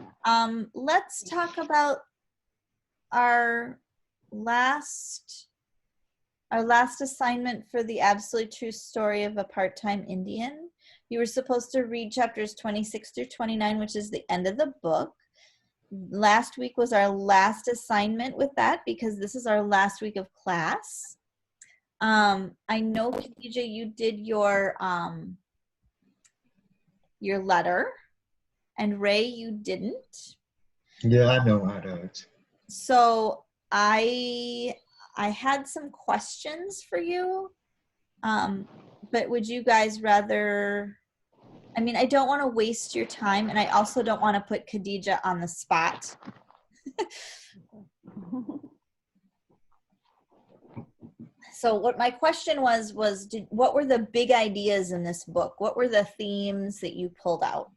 [SPEAKER 1] let's talk about our last assignment for the absolute true story of a part-time Indian. You were supposed to read chapters 26 through 29, which is the end of the book. Last week was our last assignment with that because this is our last week of class. I know, Khadija, you did your letter, and Ray, you didn't.
[SPEAKER 6] Yeah, I know how to do it.
[SPEAKER 1] So I had some questions for you, but would you guys rather? I mean, I don't want to waste your time, and I also don't want to put Khadija on the spot. So what my question was what were the big ideas in this book? What were the themes that you pulled out?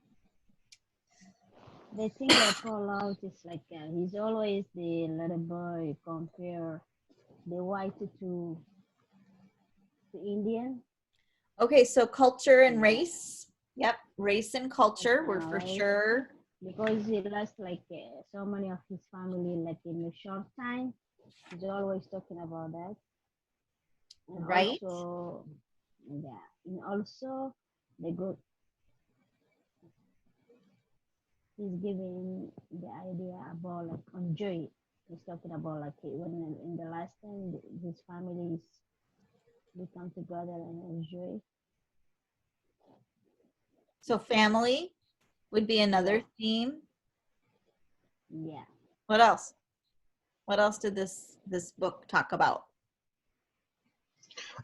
[SPEAKER 2] The thing I pull out is like he's always the little boy compare the white to Indian.
[SPEAKER 1] Okay, so culture and race. Yep, race and culture were for
[SPEAKER 2] Alright.
[SPEAKER 1] sure.
[SPEAKER 2] Because he lost like so many of his family like in a short time. He's always talking about that. And
[SPEAKER 1] Right.
[SPEAKER 2] also, yeah, and also the good. He's giving the idea about like enjoy. He's talking about like when in the last time his families they come together and enjoy.
[SPEAKER 1] So family would be another theme.
[SPEAKER 2] Yeah.
[SPEAKER 1] What else? What else did this book talk about?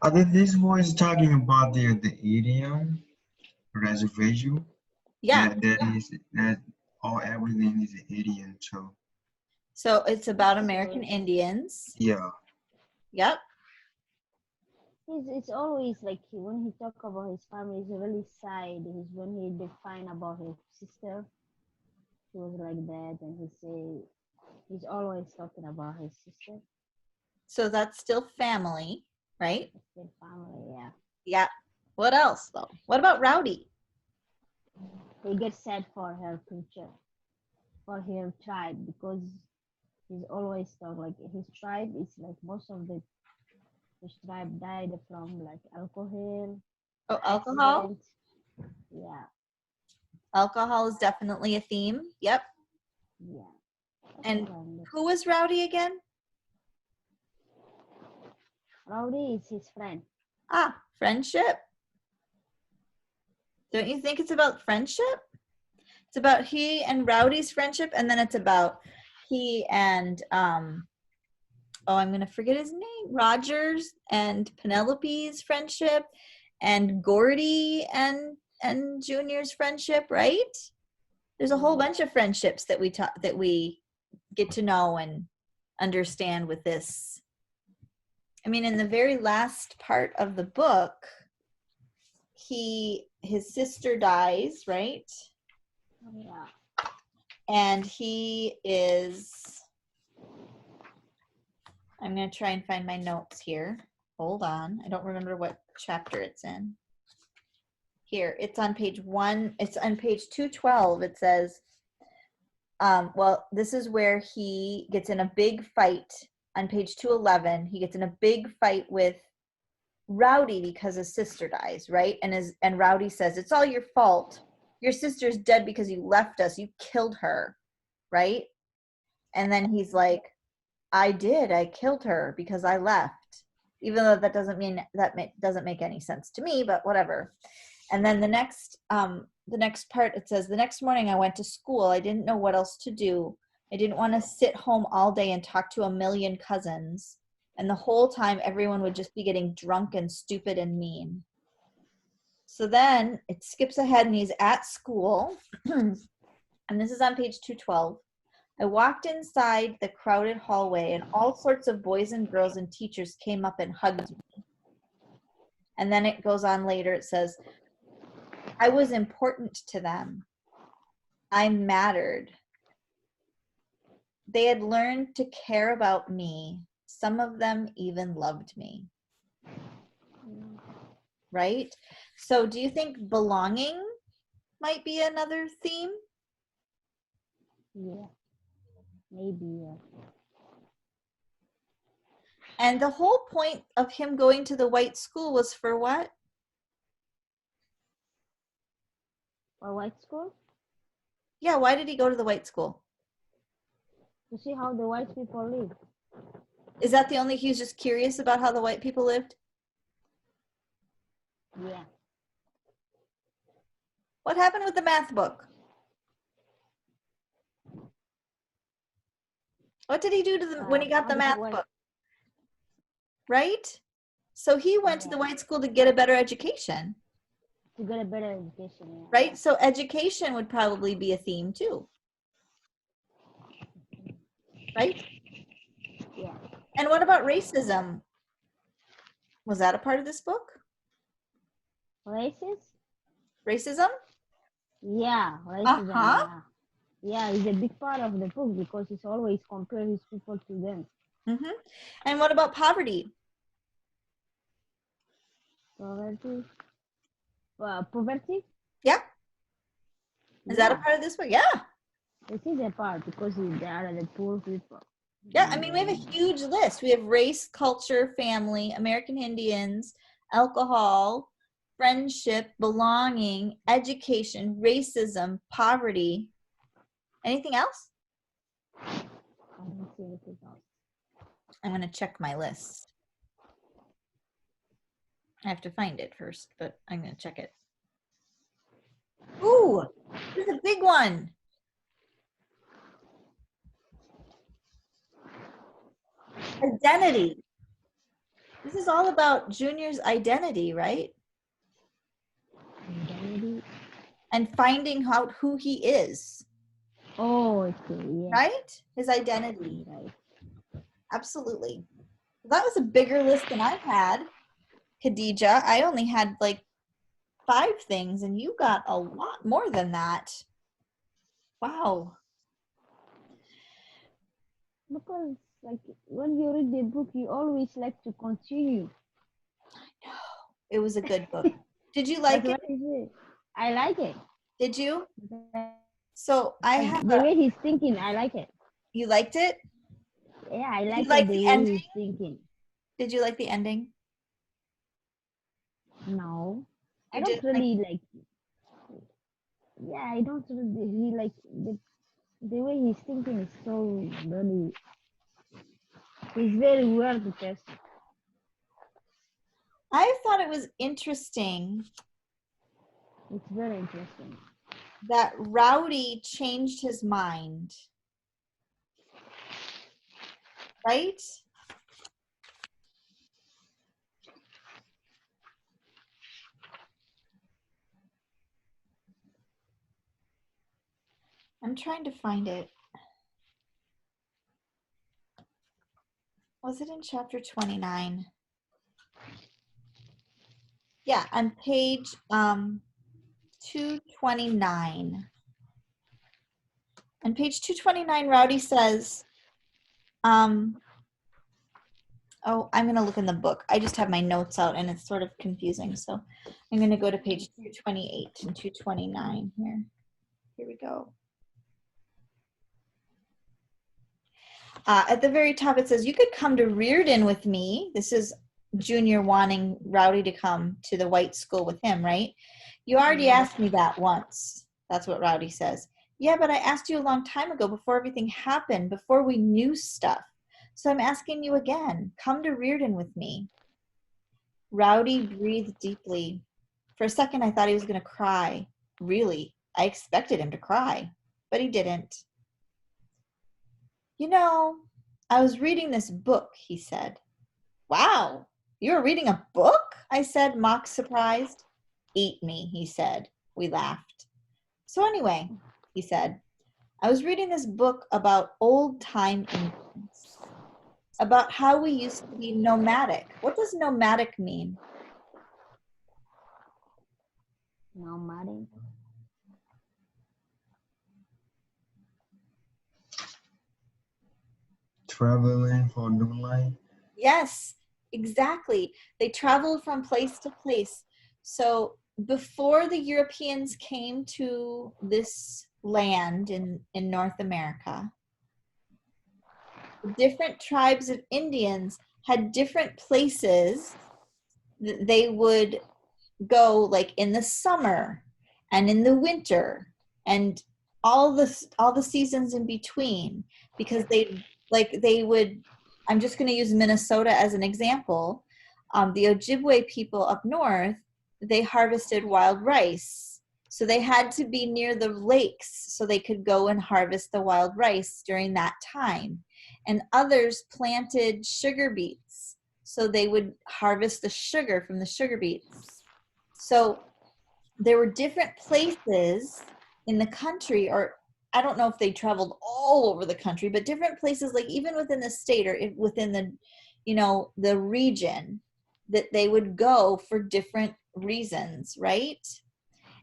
[SPEAKER 6] I think this was talking about the idiom, reservation.
[SPEAKER 1] Yeah.
[SPEAKER 6] That all everything is an idiom.
[SPEAKER 1] So it's about American Indians.
[SPEAKER 6] Yeah.
[SPEAKER 1] Yep.
[SPEAKER 2] It's always like when he talk about his family, he's really sad. He's when he define about his sister, he was like that, and he say he's always talking about his sister,
[SPEAKER 1] So that's still family, right?
[SPEAKER 2] his family. Yeah,
[SPEAKER 1] Yeah. What else though? What about Rowdy?
[SPEAKER 2] he gets sad for her culture, for her tribe, because he's always talk like his tribe is like most of his tribe died from like alcohol,
[SPEAKER 1] Oh, alcohol.
[SPEAKER 2] accident. Yeah,
[SPEAKER 1] Alcohol is definitely a theme. Yep.
[SPEAKER 2] yeah.
[SPEAKER 1] And who was Rowdy again?
[SPEAKER 2] Rowdy is his friend.
[SPEAKER 1] Ah, friendship. Don't you think it's about friendship? It's about he and Rowdy's friendship, and then it's about he and oh, I'm gonna forget his name. Rogers and Penelope's friendship, and Gordy and Junior's friendship, right? There's a whole bunch of friendships that we get to know and understand with this. I mean, in the very last part of the book, his sister dies, right?
[SPEAKER 2] Yeah.
[SPEAKER 1] And he is, I'm going to try and find my notes here. Hold on. I don't remember what chapter it's in. Here, it's on page 1. It's on page 212. It says, well, this is where he gets in a big fight. On page 211, he gets in a big fight with Rowdy because his sister dies, right? And Rowdy says, "It's all your fault. Your sister's dead because you left us. You killed her," right? And then he's like, "I did. I killed her because I left." Even though that doesn't mean doesn't make any sense to me, but whatever. And then the next part, it says, "The next morning I went to school. I didn't know what else to do. I didn't want to sit home all day and talk to a million cousins. And the whole time everyone would just be getting drunk and stupid and mean." So then it skips ahead and he's at school. And this is on page 212. "I walked inside the crowded hallway and all sorts of boys and girls and teachers came up and hugged me." And then it goes on later. It says, "I was important to them. I mattered. They had learned to care about me. Some of them even loved me." Right? So do you think belonging might be another theme?
[SPEAKER 2] Yeah. Maybe, yeah.
[SPEAKER 1] And the whole point of him going to the white school was for what?
[SPEAKER 2] For white school?
[SPEAKER 1] Yeah, why did he go to the white school?
[SPEAKER 2] To see how the white people live.
[SPEAKER 1] Is that the only, he was just curious about how the white people lived?
[SPEAKER 2] Yeah.
[SPEAKER 1] What happened with the math book? What did he do to them when he got the math book? Right? So he went to the white school to get a better education.
[SPEAKER 2] To get a better education, yeah.
[SPEAKER 1] Right? So education would probably be a theme too. Right?
[SPEAKER 2] Yeah.
[SPEAKER 1] And what about racism? Was that a part of this book?
[SPEAKER 2] Racist?
[SPEAKER 1] Racism?
[SPEAKER 2] Yeah, racism,
[SPEAKER 1] Uh-huh.
[SPEAKER 2] yeah. Yeah, it's a big part of the book because it's always compare his people to them.
[SPEAKER 1] Mm-hmm. And what about poverty?
[SPEAKER 2] Poverty. Poverty.
[SPEAKER 1] Yeah. Is that a
[SPEAKER 2] Yeah,
[SPEAKER 1] part of this book? Yeah.
[SPEAKER 2] it is a part because they are the poor people.
[SPEAKER 1] Yeah. I mean, we have a huge list. We have race, culture, family, American Indians, alcohol, friendship, belonging, education, racism, poverty. Anything else?
[SPEAKER 2] I don't see anything else.
[SPEAKER 1] I'm going to check my list. I have to find it first, but I'm going to check it. Ooh, this is a big one. Identity. This is all about Junior's identity, right?
[SPEAKER 2] Identity.
[SPEAKER 1] And finding out who he is,
[SPEAKER 2] Oh, okay, yeah.
[SPEAKER 1] right? His identity.
[SPEAKER 2] Right.
[SPEAKER 1] Absolutely. That was a bigger list than I've had, Khadija. I only had like 5 things, and you got a lot more than that. Wow.
[SPEAKER 2] Because like when you read the book, you always like to continue.
[SPEAKER 1] It was a good book. Did you like
[SPEAKER 2] That's
[SPEAKER 1] it?
[SPEAKER 2] what I say. I like it.
[SPEAKER 1] Did you? So I have
[SPEAKER 2] The way he's thinking, I like it.
[SPEAKER 1] you liked it?
[SPEAKER 2] Yeah, I
[SPEAKER 1] you
[SPEAKER 2] like,
[SPEAKER 1] like
[SPEAKER 2] it,
[SPEAKER 1] the
[SPEAKER 2] the way
[SPEAKER 1] ending?
[SPEAKER 2] he's thinking.
[SPEAKER 1] Did you like the ending?
[SPEAKER 2] No, I
[SPEAKER 1] You
[SPEAKER 2] don't
[SPEAKER 1] did
[SPEAKER 2] really like. Yeah, I don't really like the way he's thinking is so really. He's very weird person.
[SPEAKER 1] I thought it was interesting
[SPEAKER 2] It's very interesting.
[SPEAKER 1] that Rowdy changed his mind. Right? I'm trying to find it. Was it in chapter 29? Yeah, on page 229. On page 229, Rowdy says, oh, I'm going to look in the book. I just have my notes out and it's sort of confusing. So I'm going to go to page 228 and 229 here. Here we go. At the very top, it says, you could come to Reardon with me. This is Junior wanting Rowdy to come to the white school with him, right? You already asked me that once. That's what Rowdy says. Yeah, but I asked you a long time ago before everything happened, before we knew stuff. So I'm asking you again, come to Reardon with me. Rowdy breathed deeply. For a second, I thought he was going to cry. Really, I expected him to cry, but he didn't. You know, I was reading this book, he said. Wow, you were reading a book? I said, mock surprised. Eat me, he said. We laughed. So anyway, he said, I was reading this book about old-time Indians, about how we used to be nomadic. What does nomadic mean?
[SPEAKER 2] Nomadic.
[SPEAKER 6] Traveling for new life.
[SPEAKER 1] Yes, exactly. They traveled from place to place. So before the Europeans came to this land in North America, different tribes of Indians had different places that they would go, like in the summer and in the winter and all the seasons in between, because they would, I'm just going to use Minnesota as an example. The Ojibwe people up north, they harvested wild rice, so they had to be near the lakes so they could go and harvest the wild rice during that time. And others planted sugar beets, so they would harvest the sugar from the sugar beets. So there were different places in the country, or I don't know if they traveled all over the country, but different places, like even within the state or within the, the region, that they would go for different reasons, right?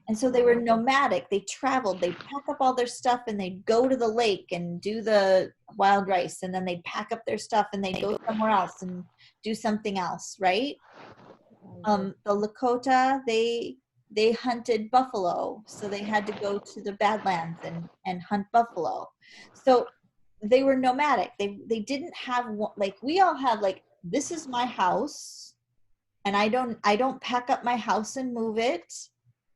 [SPEAKER 1] And so they were nomadic. They traveled. They'd pack up all their stuff and they'd go to the lake and do the wild rice. And then they'd pack up their stuff and they'd go somewhere else and do something else, right? The Lakota, they hunted buffalo. So they had to go to the Badlands and hunt buffalo. So they were nomadic. They didn't have, like, we all have, like, this is my house and I don't pack up my house and move it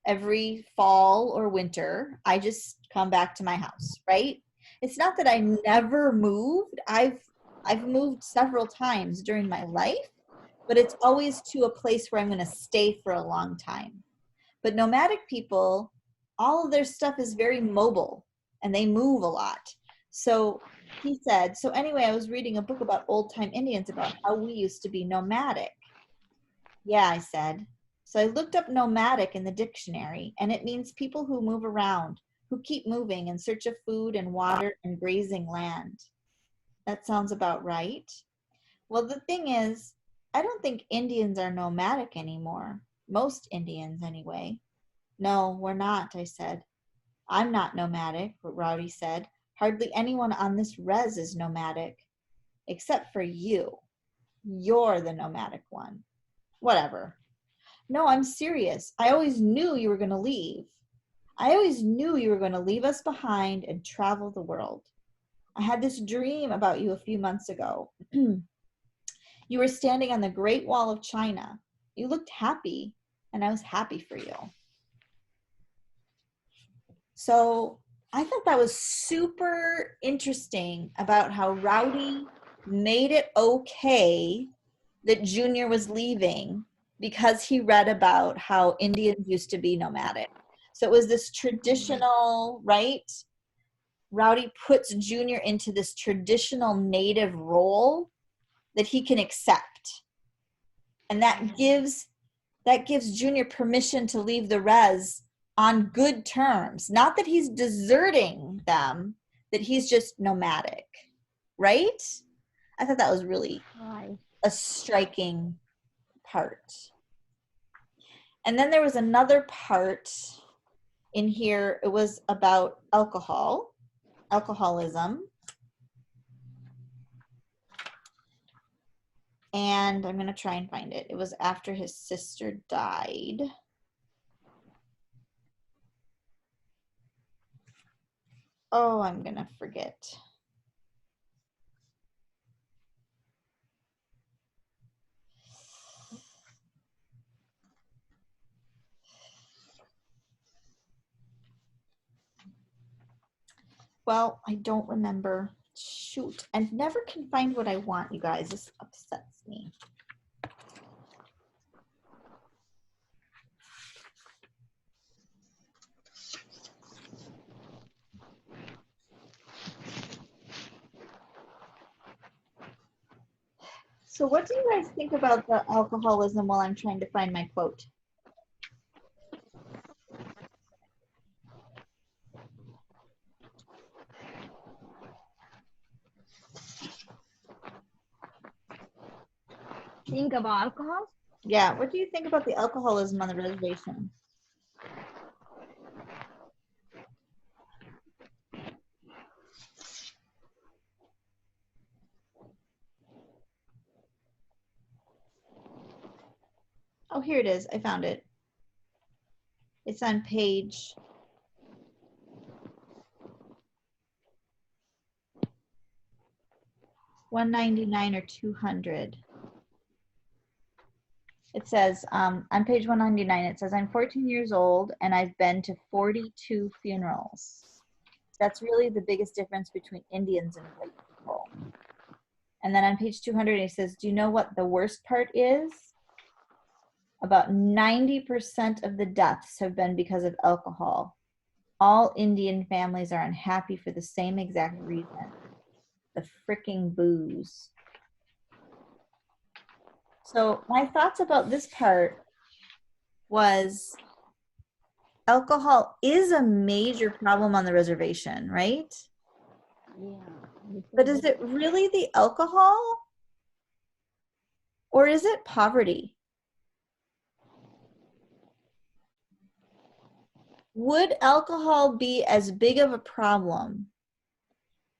[SPEAKER 1] every fall or winter. I just come back to my house, right? It's not that I never moved. I've moved several times during my life, but it's always to a place where I'm going to stay for a long time. But nomadic people, all of their stuff is very mobile and they move a lot. So he said, so anyway, I was reading a book about old time Indians about how we used to be nomadic. Yeah, I said. So I looked up nomadic in the dictionary, and it means people who move around, who keep moving in search of food and water and grazing land. That sounds about right. Well, the thing is, I don't think Indians are nomadic anymore. Most Indians, anyway. No, we're not, I said. I'm not nomadic, Rowdy said. Hardly anyone on this res is nomadic, except for you. You're the nomadic one. Whatever. No, I'm serious. I always knew you were going to leave. I always knew you were going to leave us behind and travel the world. I had this dream about you a few months ago. You were standing on the Great Wall of China. You looked happy, and I was happy for you. So I thought that was super interesting about how Rowdy made it okay that Junior was leaving because he read about how Indians used to be nomadic. So it was this traditional, right? Rowdy puts Junior into this traditional native role that he can accept. And that gives Junior permission to leave the res on good terms. Not that he's deserting them, that he's just nomadic, right? I thought that was really a striking part. And then there was another part in here. It was about alcoholism. And I'm going to try and find it. It was after his sister died. Oh, I'm going to forget. Well, I don't remember. Shoot. I never can find what I want, you guys. This upsets me. So what do you guys think about the alcoholism while I'm trying to find my quote?
[SPEAKER 2] Think about alcohol?
[SPEAKER 1] Yeah, what do you think about the alcoholism on the reservation? Oh, here it is. I found it. It's on page 199 or 200. It says, on page 199, it says, I'm 14 years old and I've been to 42 funerals. That's really the biggest difference between Indians and white people. And then on page 200, it says, do you know what the worst part is? About 90% of the deaths have been because of alcohol. All Indian families are unhappy for the same exact reason. The fricking booze. So my thoughts about this part was alcohol is a major problem on the reservation, right?
[SPEAKER 2] Yeah.
[SPEAKER 1] But is it really the alcohol? Or is it poverty? would alcohol be as big of a problem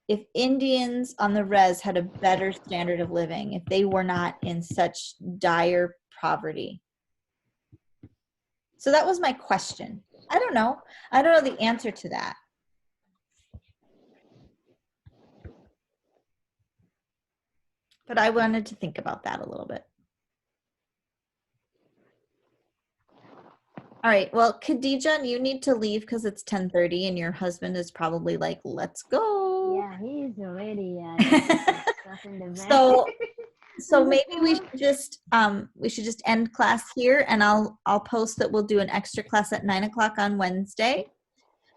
[SPEAKER 1] if Indians on the res had a better standard of living, if they were not in such dire poverty? So that was my question. I don't know. I don't know the answer to that. But I wanted to think about that a little bit. All right. Well, Khadija, you need to leave because it's 10:30 and your husband is probably like, let's go.
[SPEAKER 2] Yeah, he's already stuff in the van.
[SPEAKER 1] So maybe we should just end class here, and I'll post that we'll do an extra class at 9 o'clock on Wednesday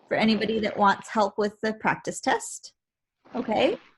[SPEAKER 1] for anybody that wants help with the practice test. Okay.